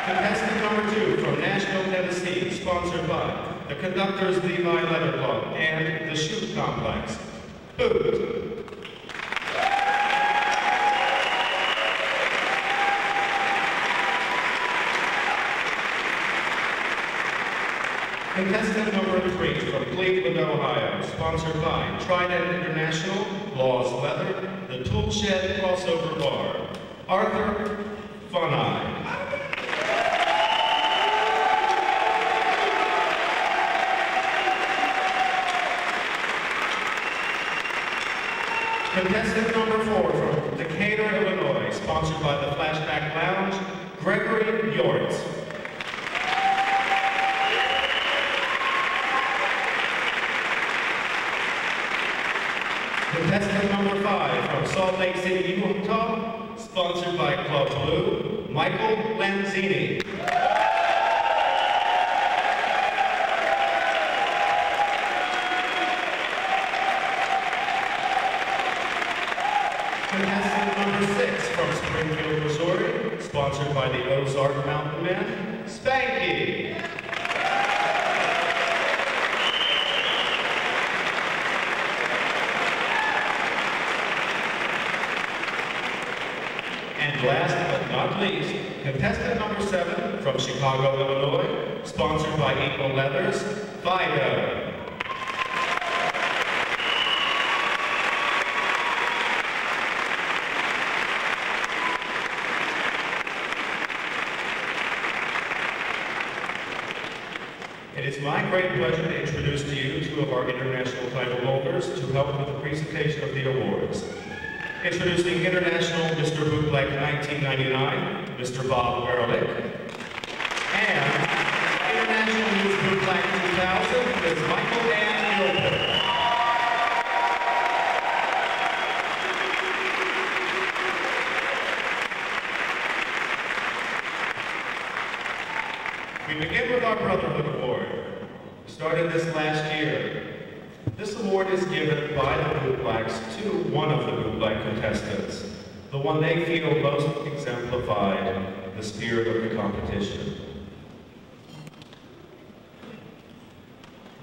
Contestant number 2 from Nashville, Tennessee, sponsored by the Conductors Levi Leather Club and the Shoot Complex, Boot. Contestant number 3 from Cleveland, Ohio, sponsored by Trident International, Laws Leather, the Tool Shed Crossover Bar, Arthur Funai. Contestant number 4 from Decatur, Illinois, sponsored by the Flashback Lounge, Gregory Yortz. Contestant number 5 from Salt Lake City, Utah, sponsored by Club Blue, Michael Lanzini. Contestant number 6 from Springfield, Missouri, sponsored by the Ozark Mountain Men, Spanky. And last but not least, contestant number 7 from Chicago, Illinois, sponsored by Equal Leathers, Fido. It is my great pleasure to introduce to you 2 of our international title holders to help with the presentation of the awards. Introducing International Mr. Bootleg 1999, Mr. Bob Ehrlich, and International Youth Bootleg 2000, Ms. Michael Ann Gilbert. We begin with our Brotherhood Award. We started this last year. This award is given by the Bootlegs to one of the Bootleg contestants, the one they feel most exemplified the spirit of the competition.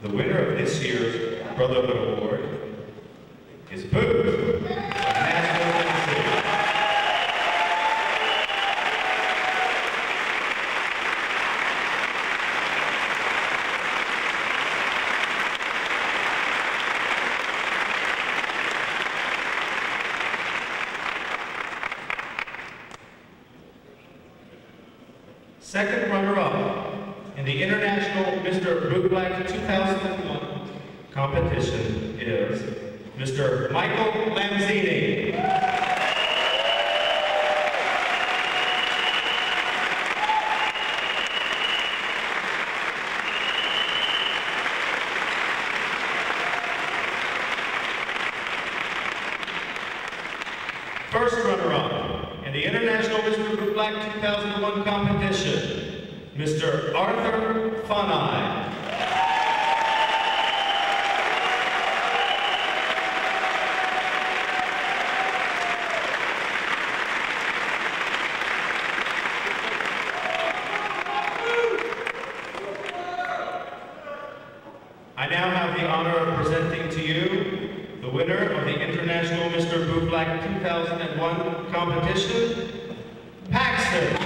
The winner of this year's Brotherhood Award is Boot of Nashville, Tennessee. Second runner-up in the International Mr. Bootleg 2001 competition is Mr. Michael Lanzini. First runner-up in the International Mr. Bootleg 2001 competition, Mr. Arthur Funai. I now have the honor of presenting to you the winner of the International Mr. Bootleg 2001 competition, Paxton.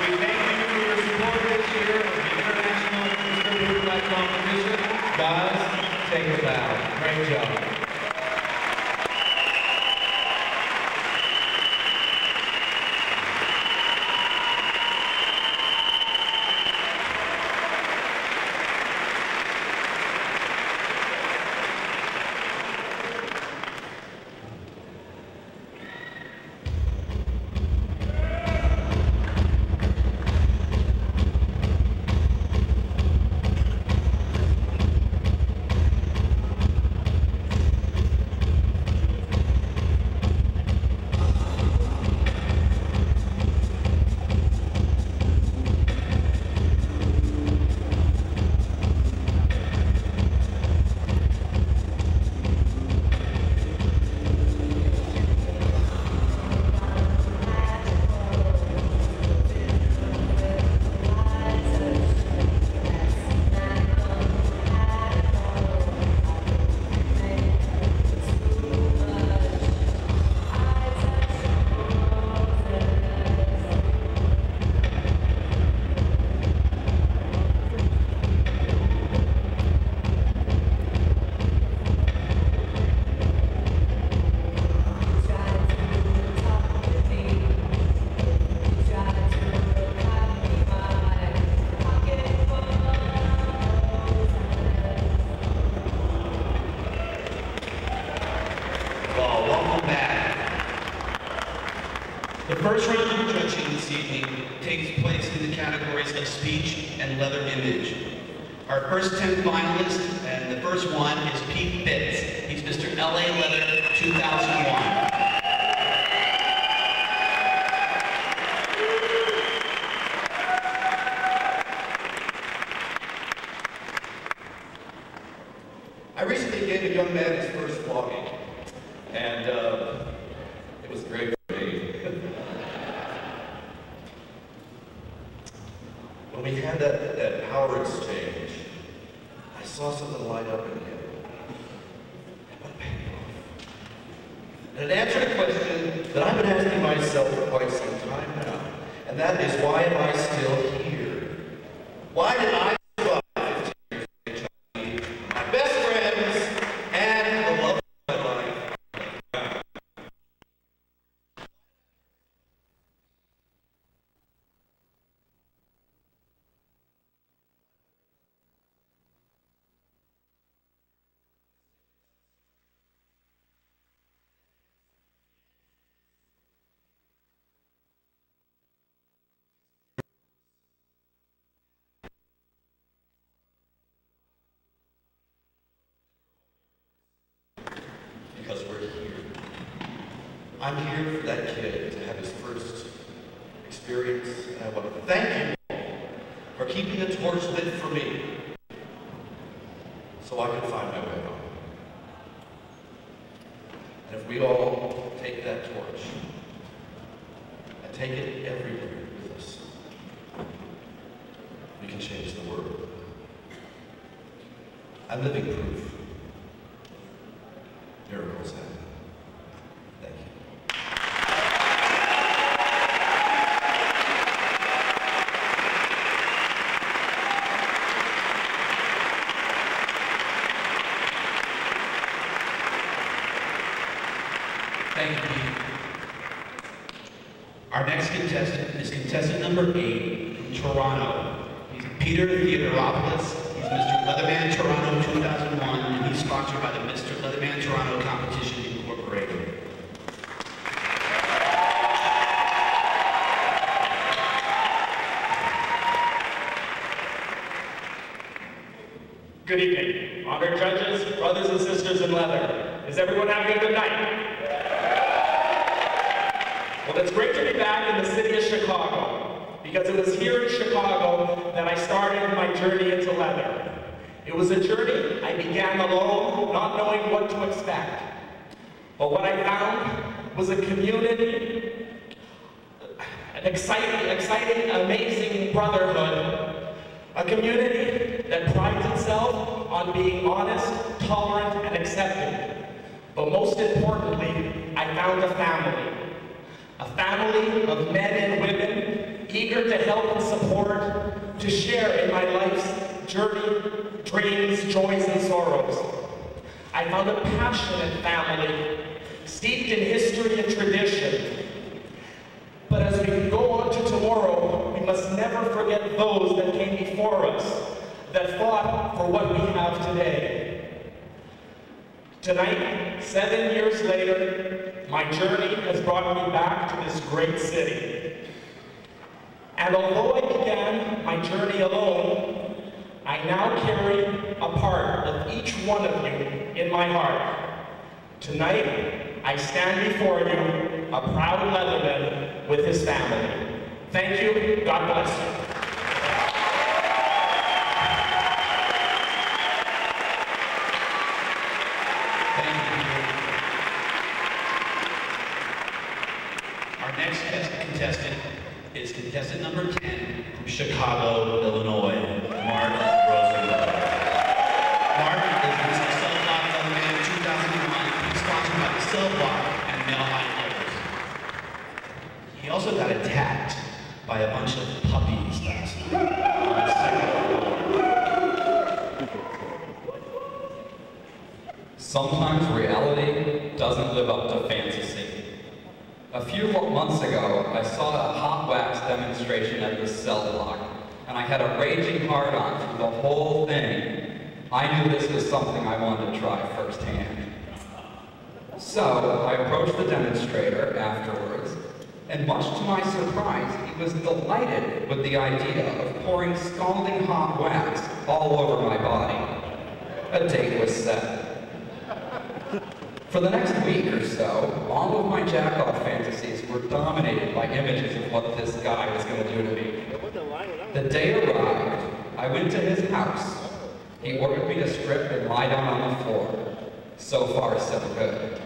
We thank you for your support this year of the International Mr. Bootleg competition. Guys, take a bow. Great job. first round of judging this evening takes place in the categories of speech and leather image. Our first 10 finalists, and the first one is Pete Bitts. He's Mr. LA Leather 2001. I recently gave a young man his first flogging, and it was great for me. When we had that power exchange, I saw something light up in him. What payoff? And it answered a question that I've been asking myself for quite some time now, and that is, why am I still here? Why did I survive 15 years of HIV? My best friends and the love of my life. Because we're here. I'm here for that kid to have his first experience, and I want to thank you for keeping the torch lit for me so I can find my way home. And if we all take that torch and take it everywhere with us, we can change the world. I'm living proof. Miracles happen. Thank you. Thank you, Pete. Our next contestant is contestant number 8 from Toronto. He's Peter Theodoropoulos. He's Mr. Leatherman Toronto 2001, and he's sponsored by the Mr. Leatherman Toronto Competition Incorporated. Good evening, honored judges, brothers and sisters in leather. Is everyone having a good night? Well, it's great to be back in the city of Chicago, because it was here in Chicago that I started my journey into leather. It was a journey I began alone, not knowing what to expect. But what I found was a community, an exciting, amazing brotherhood, a community that prides itself on being honest, tolerant, and accepting. But most importantly, I found a family of men and women eager to help and support, to share in my life's journey, dreams, joys, and sorrows. I found a passionate family, steeped in history and tradition. But as we go on to tomorrow, we must never forget those that came before us, that fought for what we have today. Tonight, 7 years later, my journey has brought me back to this great city. And although I began my journey alone, I now carry a part of each one of you in my heart. Tonight, I stand before you, a proud Leatherman with his family. Thank you. God bless you. Contestant is contestant number 10 from Chicago, Illinois, Mark Rosenberg. Mark is Mr. Cell Block Leatherman 2001, sponsored by the Cell Block and Male High Leathers. He also got attacked by a bunch of puppies last night on the second floor. Sometimes reality doesn't live up to fantasy. A few months ago, I saw a hot wax demonstration at the Cell Block, and I had a raging hard-on through the whole thing. I knew this was something I wanted to try firsthand. So, I approached the demonstrator afterwards, And much to my surprise, he was delighted with the idea of pouring scalding hot wax all over my body. A date was set. For the next week or so, all of my jack-off fantasies were dominated by images of what this guy was going to do to me. The day arrived. I went to his house. He ordered me to strip and lie down on the floor. So far, so good.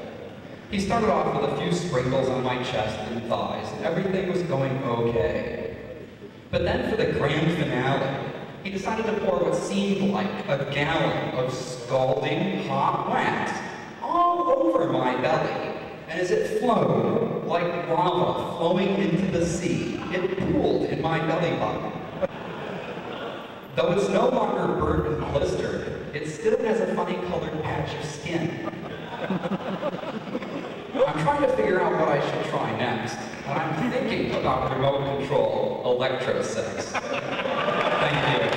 He started off with a few sprinkles on my chest and thighs, and everything was going okay. But then for the grand finale, he decided to pour what seemed like a gallon of scalding hot wax all over my belly. And as it flowed, like lava flowing into the sea, it pooled in my belly button. Though it's no longer burnt and blistered, it still has a funny colored patch of skin. I'm trying to figure out what I should try next, and I'm thinking about remote control electrosex. Thank you.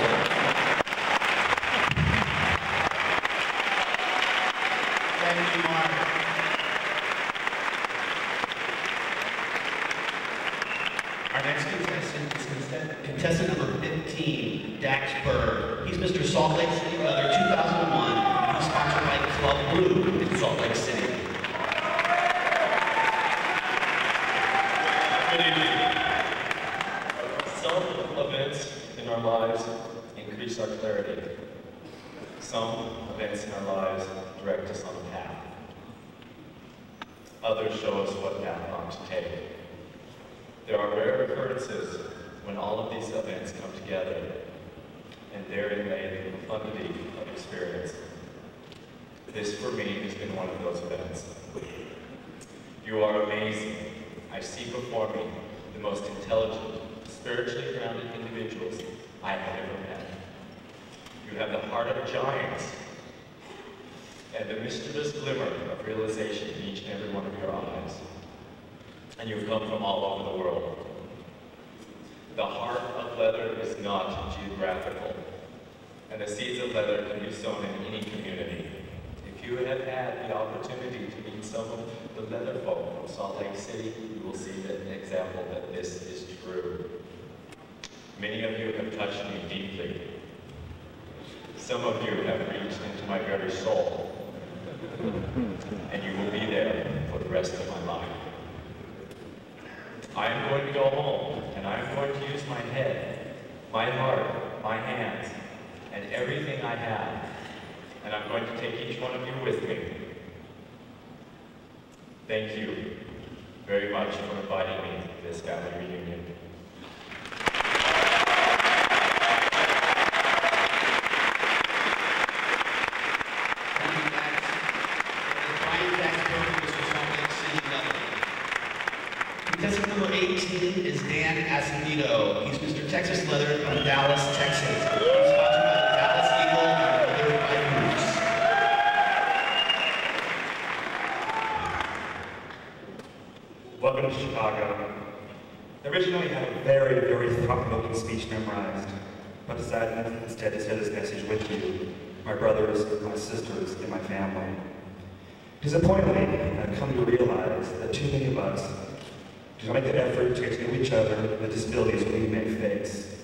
Thank you, Mark. Our next contestant is contestant number 15, Dax Berg. He's Mr. Salt Lake City Leather 2001. He's sponsored by Club Blue in Salt Lake City. Good evening. Some events in our lives increase our clarity. Some events in our lives direct us on a path. Others show us what path not to take. There are rare occurrences when all of these events come together, and therein lay the profundity of experience. This, for me, has been one of those events. You are amazing. I see before me the most intelligent, spiritually grounded individuals I have ever met. You have the heart of giants and the mischievous glimmer of realization in each and every one of your eyes. And you've come from all over the world. The heart of leather is not geographical, and the seeds of leather can be sown in any community. If you have had the opportunity to meet some of the leather folk from Salt Lake City, you will see an example that this is true. Many of you have touched me deeply. Some of you have reached into my very soul, and you will be there for the rest of my life. I am going to go home, and I am going to use my head, my heart, my hands, and everything I have, and I'm going to take each one of you with me. Thank you very much for inviting me to this family reunion. Contestant number 18 is Dan Acevedo. He's Mr. Texas Leather from Dallas, Texas. He's sponsored by the Dallas Eagle and Leather by Boots. Welcome to Chicago. I originally had a very, very thought-provoking speech memorized, but decided instead to share this message with you, my brothers, my sisters, and my family. Disappointingly, I've come to realize that too many of us do not make the effort to get to know each other and the disabilities we may face.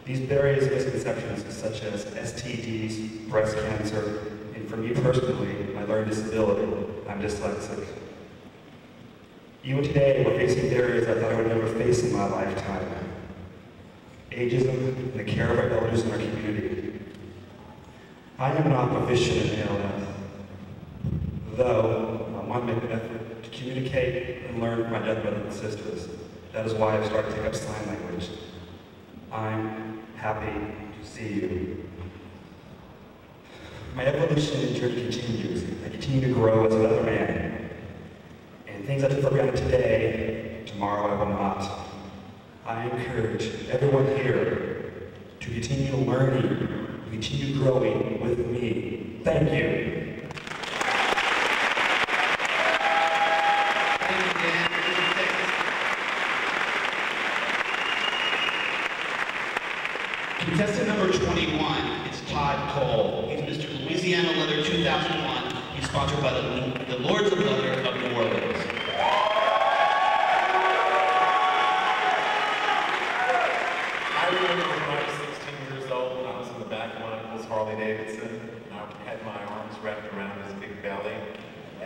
These various misconceptions, such as STDs, breast cancer, and for me personally, my learning disability, I'm dyslexic. Even today, we're facing barriers I thought I would never face in my lifetime. Ageism and the care of our elders in our community. I am not proficient in ALS, though I want to make an effort to communicate and learn from my deaf brothers and sisters. That is why I've started to take up sign language. I'm happy to see you. My evolution and journey continues. I continue to grow as a leather man. And things I took for granted today, tomorrow I will not. I encourage everyone here to continue learning, to continue growing with me. Thank you. Contestant number 21 is Todd Cole. He's Mr. Louisiana Leather 2001. He's sponsored by the Lords of Leather of New Orleans.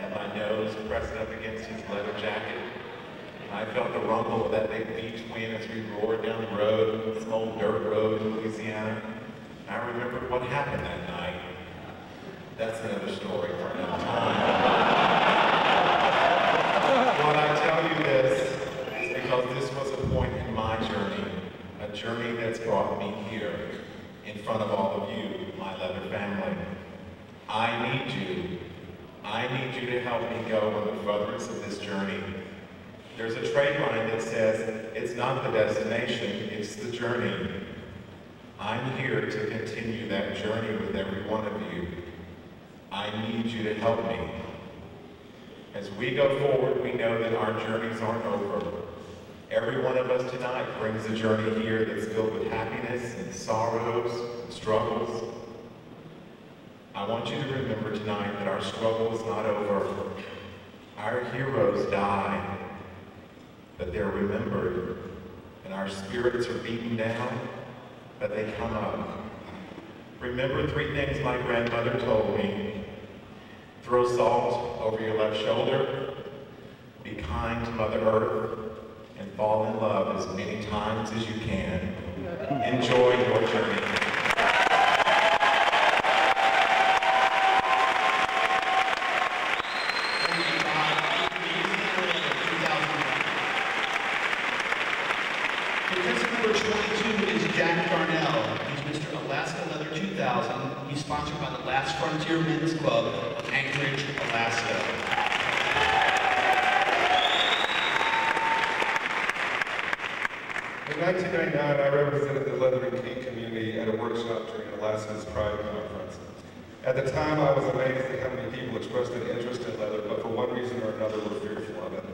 had my nose pressed up against his leather jacket. I felt the rumble of that big beach wind as we roared down the road, some old dirt road in Louisiana. I remembered what happened that night. That's another story for another time. When I tell you this, it's because this was a point in my journey that's brought me here, in front of all of you, my leather family. I need you. I need you to help me go on the furtherance of this journey. There's a trade line that says, it's not the destination, it's the journey. I'm here to continue that journey with every one of you. I need you to help me. As we go forward, we know that our journeys aren't over. Every one of us tonight brings a journey here that's filled with happiness and sorrows and struggles. I want you to remember tonight that our struggle is not over. Our heroes die, but they're remembered, and our spirits are beaten down, but they come up. Remember 3 things my grandmother told me. Throw salt over your left shoulder, be kind to Mother Earth, and fall in love as many times as you can. Enjoy your journey. Contestant number 22 is Jack Darnell. He's Mr. Alaska Leather 2000. He's sponsored by the Last Frontier Men's Club of Anchorage, Alaska. In 1999, I represented the leather and key community at a workshop during Alaska's Pride Conference. At the time, I was amazed at how many people expressed an interest in leather, but for one reason or another were fearful of it.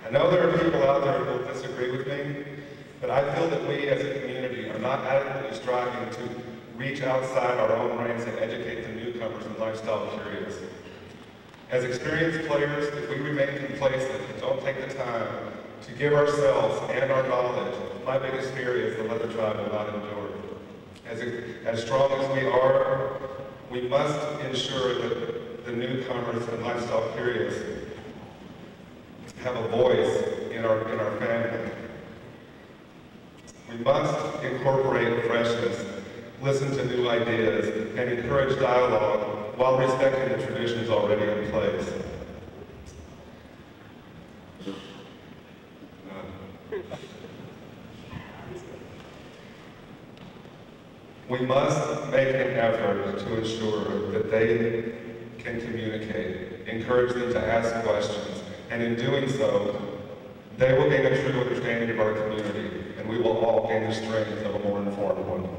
I know there are people out there who will disagree with me, but I feel that we as a community are not adequately striving to reach outside our own ranks and educate the newcomers and lifestyle curious. As experienced players, if we remain complacent and don't take the time to give ourselves and our knowledge, my biggest fear is the leather tribe will not endure. As strong as we are, we must ensure that the newcomers and lifestyle curious have a voice in our family. We must incorporate freshness, listen to new ideas, and encourage dialogue while respecting the traditions already in place. We must make an effort to ensure that they can communicate, encourage them to ask questions, and in doing so, they will gain a true understanding of our community, and we will all gain the strength of a more informed one.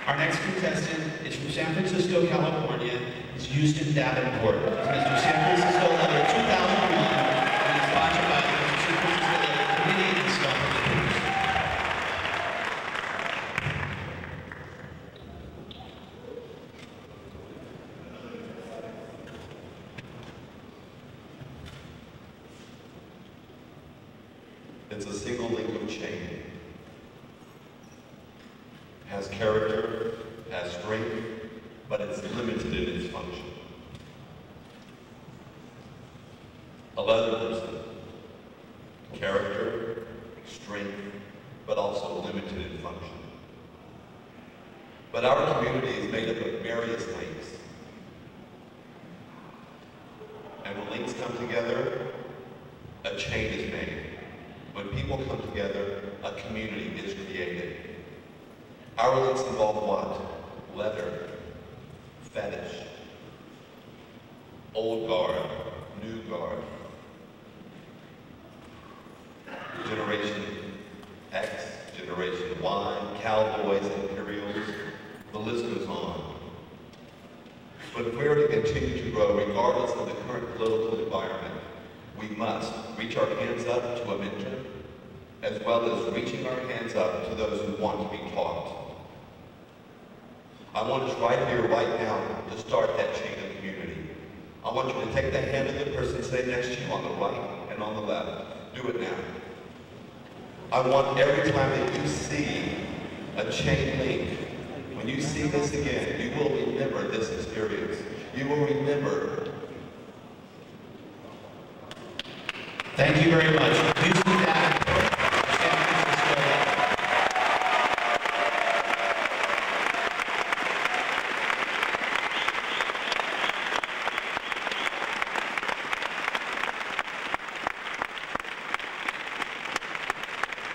Our next contestant is from San Francisco, California. It's Houston Davenport. It's Mr. San Francisco Leather 2001, and it's sponsored by the San Francisco Leather Committee and Stuff. It's a single link of chain. Has character, has strength, but it's limited in its function. A leather person, character, strength, but also limited in function. But our community is made up of various links. And when links come together, a chain is made. When people come together, a community is created. Our links involve what? Leather, fetish, old guard, new guard, Generation X, Generation Y, cowboys, imperials, the list goes on. But if we are to continue to grow, regardless of the current political environment, we must reach our hands up to a mentor, as well as reaching our hands up to those who want to be taught. I want us right here, right now, to start that chain of community. I want you to take the hand of the person sitting next to you on the right and on the left. Do it now. I want every time that you see a chain link, when you see this again, you will remember this experience. You will remember. Thank you very much. Please do that.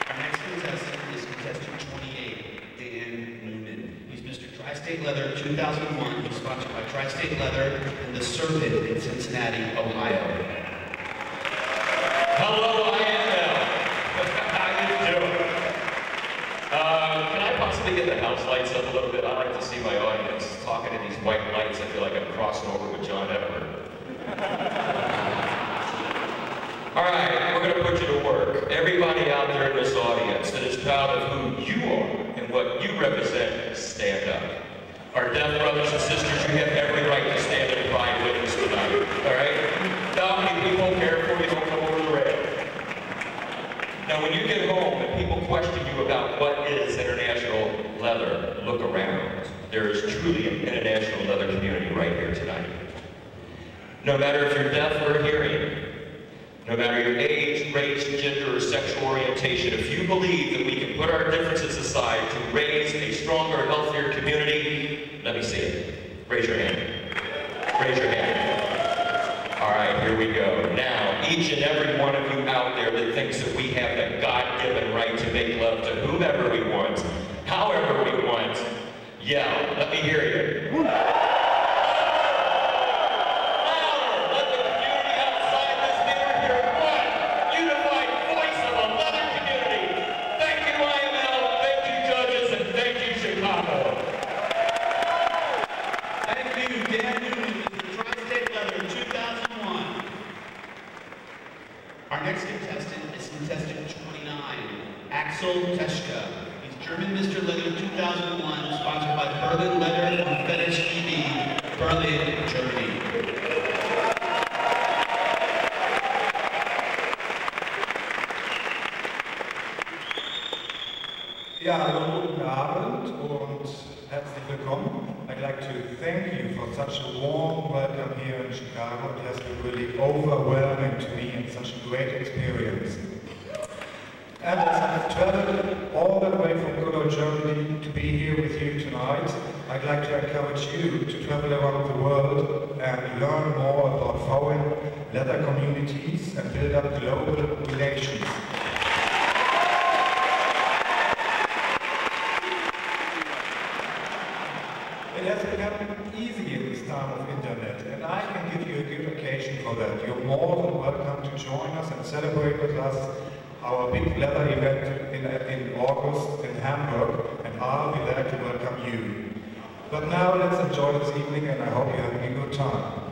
Our next contestant is contestant 28, Dan Newman. He's Mr. Tri-State Leather 2001. He's sponsored by Tri-State Leather and the Serpent in Cincinnati, Ohio. Hello, IML. How you doing? Can I possibly get the house lights up a little bit? I like to see my audience talking to these white lights. I feel like I'm crossing over with John Edward. All right, we're going to put you to work. Everybody out there in this audience that is proud of who you are and what you represent, stand up. Our deaf brothers and sisters, you have every right to stand in pride with us tonight. All right? Now, many people care for you, don't come over the rail. Now, when you get home and people question you about what is international leather, look around. There is truly an international leather community right here tonight. No matter if you're deaf or hearing, no matter your age, race, gender, or sexual orientation, if you believe that we can put our differences aside to raise a stronger, healthier community, let me see it. Raise your hand. Raise your hand. All right, here we go. Now, each and every one of you out there that thinks that we have the God-given right to make love to whomever we want, however we want, yell. Let me hear you. He's German Mr. Leather 2001, sponsored by Berlin Leather and Fetish TV, Berlin, Germany. Ja, hallo, guten Abend und herzlich willkommen. I'd like to thank you for such a warm welcome here in Chicago. It has been really overwhelming to me and such a great experience. And as I've traveled all the way from good old Germany to be here with you tonight, I'd like to encourage you to travel around the world and learn more about foreign leather communities and build up global relations. It has become easy in this time of internet, and I can give you a good occasion for that. You're more than welcome to join us and celebrate with us our big leather event in August in Hamburg, and I'll be there to welcome you. But now let's enjoy this evening, and I hope you're having a good time.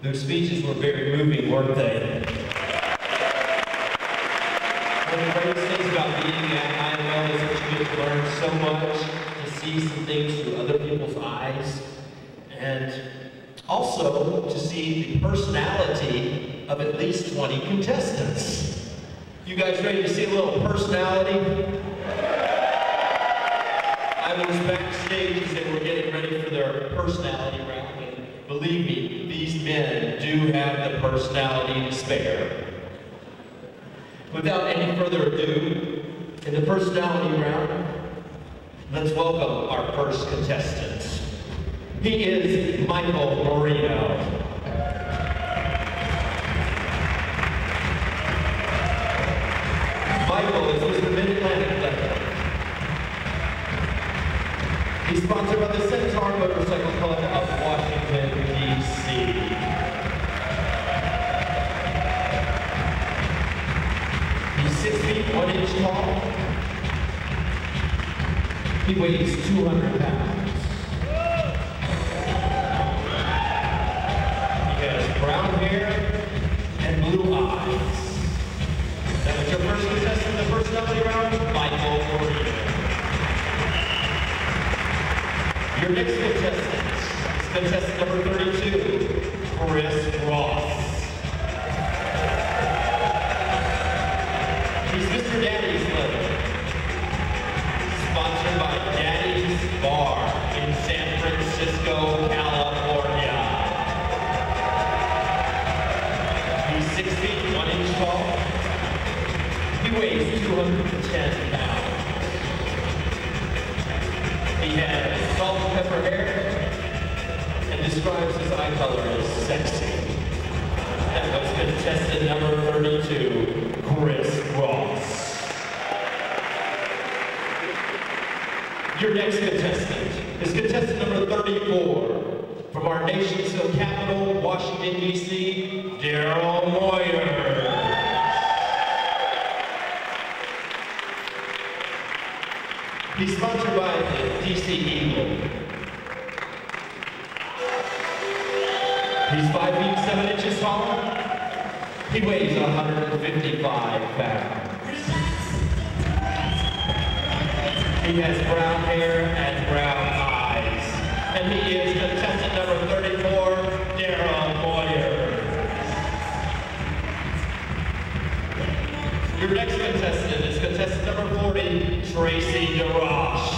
Those speeches were very moving, weren't they? One of the greatest things about being at IML is that you get to learn so much, to see some things through other people's eyes, and also to see the personality of at least 20 contestants. You guys ready to see a little personality? I was backstage as they were getting ready for their personality round, and believe me, these men do have the personality to spare. Without any further ado, in the personality round, let's welcome our first contestant. He is Michael Marino. Michael is Mr. Mid-Atlantic Leather. He's sponsored by the Centaur Motorcycle Club of Washington, D.C. He's 6 feet 1 inch tall. He weighs 200 pounds. He has brown hair and blue eyes. That was your first contestant in the personality round, Michael Marino. Your next contestant is contestant number 32, Chris Ross. He's Mr. Daddy's Leather, sponsored by Daddy's Bar in San Francisco, California. He's 6 feet 1 inch tall. He weighs 210 pounds. He has salt and pepper hair and describes his eye color as sexy. That was contestant number 32, Chris Ross. Your next contestant is contestant number 34, from our nation's capital, Washington, D.C., Daryl Moyer. He's sponsored by the D.C. Eagle. He's 5 feet 7 inches tall. He weighs 155 pounds. He has brown hair and brown eyes. And he is contestant number 34, Daryl Moyer. Your next contestant is contestant number 40, Tracy DeRoche.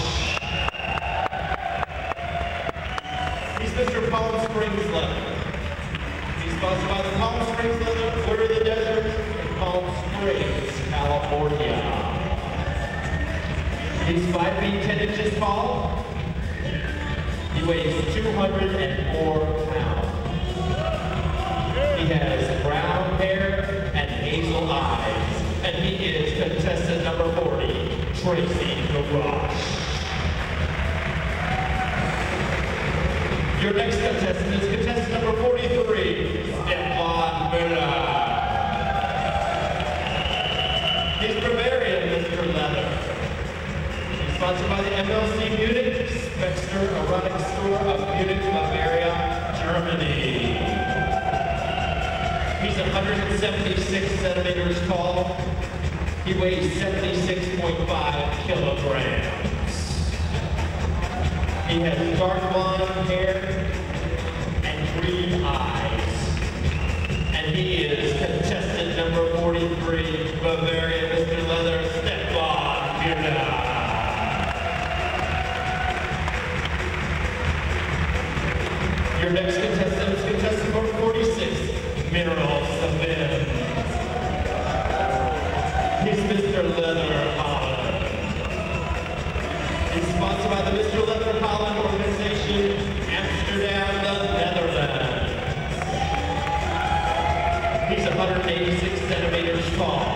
He's Mr. Palm Springs Leather. He's sponsored by the Palm Springs Leather, Word of the Desert, in Palm Springs, California. He's 5 feet 10 inches tall. He weighs 204 pounds. He has brown hair and hazel eyes. And he is contestant number 40, Tracy DeRoche. Your next contestant is contestant number 43, Stefan Müller. He's Bavarian, Mr. Leather. He's sponsored by the MLC Munich, Spexter Erotic Store of Munich, Bavaria, Germany. He's 176 centimeters tall. He weighs 76.5 kilograms. He has dark blonde hair and green eyes. And he is contestant number 43, Bavarian Mr. Leather, Stefan Müller. Your next contestant is contestant number 46, Mineral Sabin. He's Mr. Leather Holland. He's sponsored by the Mr. Leather Holland organization, Amsterdam, the Netherlands. He's 186 centimeters tall.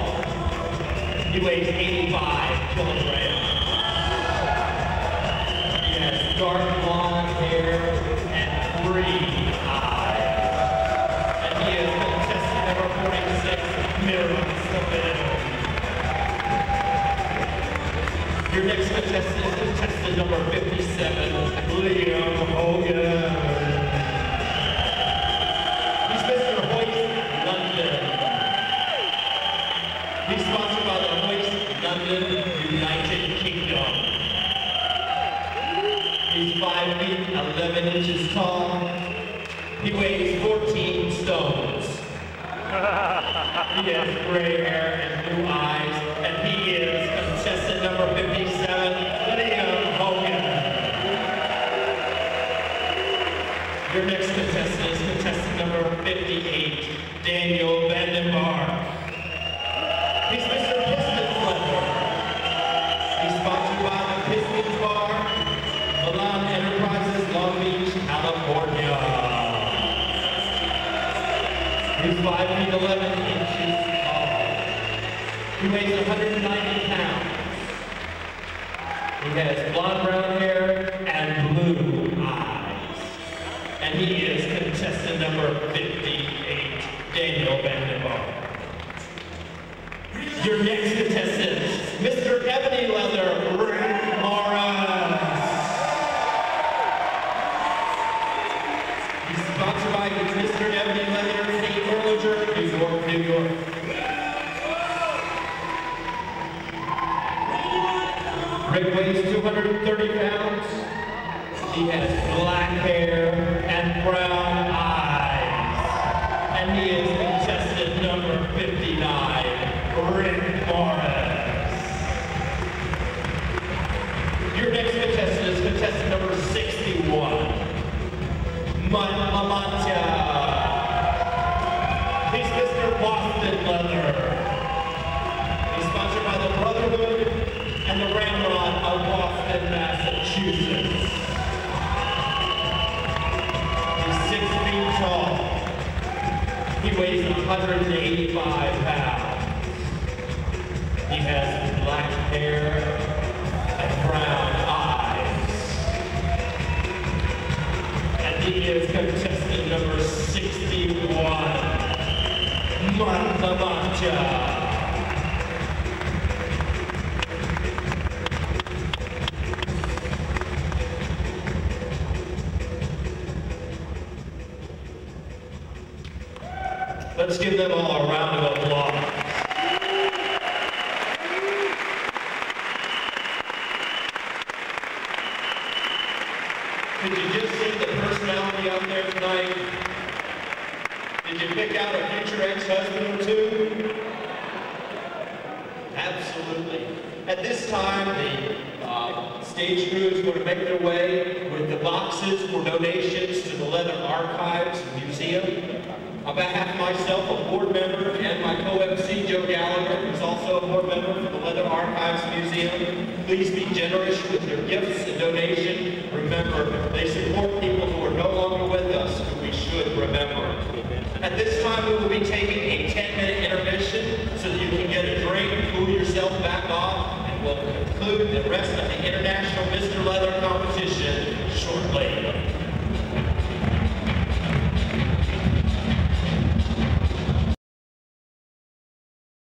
He weighs 85 kilograms. He has dark blonde hair and green eyes. And he is contestant number 46, Miriam Sabin. Your next contestant is contestant number 57, Liam Hogan. He's 9 inches tall. He weighs 14 stones. He has gray hair and blue eyes, and he is contestant number 57, Lydia Hogan. Your next contestant is contestant number 58, Daniel Vandenberg. He's Mr. Pistons Leather. He's sponsored by the Pistons Bar, Milan Enterprises, Long Beach, California. He's 5 feet 11 inches tall. He weighs 190 pounds. He has blonde brown hair and blue eyes. And he is contestant number 58, Daniel Vandenberg. Your next contestant, Mr. Ebony Leather, Rick Morris. He's sponsored by Mr. Ebony Leather, St. Erlanger, New York, New York. Rick weighs 230 pounds. He has black hair and brown eyes. And he is contestant number 59, Rick Morris. Your next contestant is contestant number 61, Mike Lamanta. He's Mr. Boston Leather. He's sponsored by the Brotherhood and the Ramrod of Boston, Massachusetts. He's 6 feet tall. He weighs 185 pounds. He has black hair and brown eyes. And he is contestant number 61, Martha Mancha. Let's give them all a round of applause. Did you just see the personality out there tonight? Did you pick out a future ex-husband or two? Absolutely. At this time, the stage crew is going to make their way with the boxes for donations to the Leather Archives Museum. On behalf of myself, a board member, and my co-MC, Joe Gallagher, who's also a board member for the Leather Archives Museum, please be generous with your gifts and donation. Remember, they support people who are no longer with us, who we should remember. At this time, we will be taking a 10-minute intermission so that you can get a drink, cool yourself back off, and we'll conclude the rest of the International Mr. Leather competition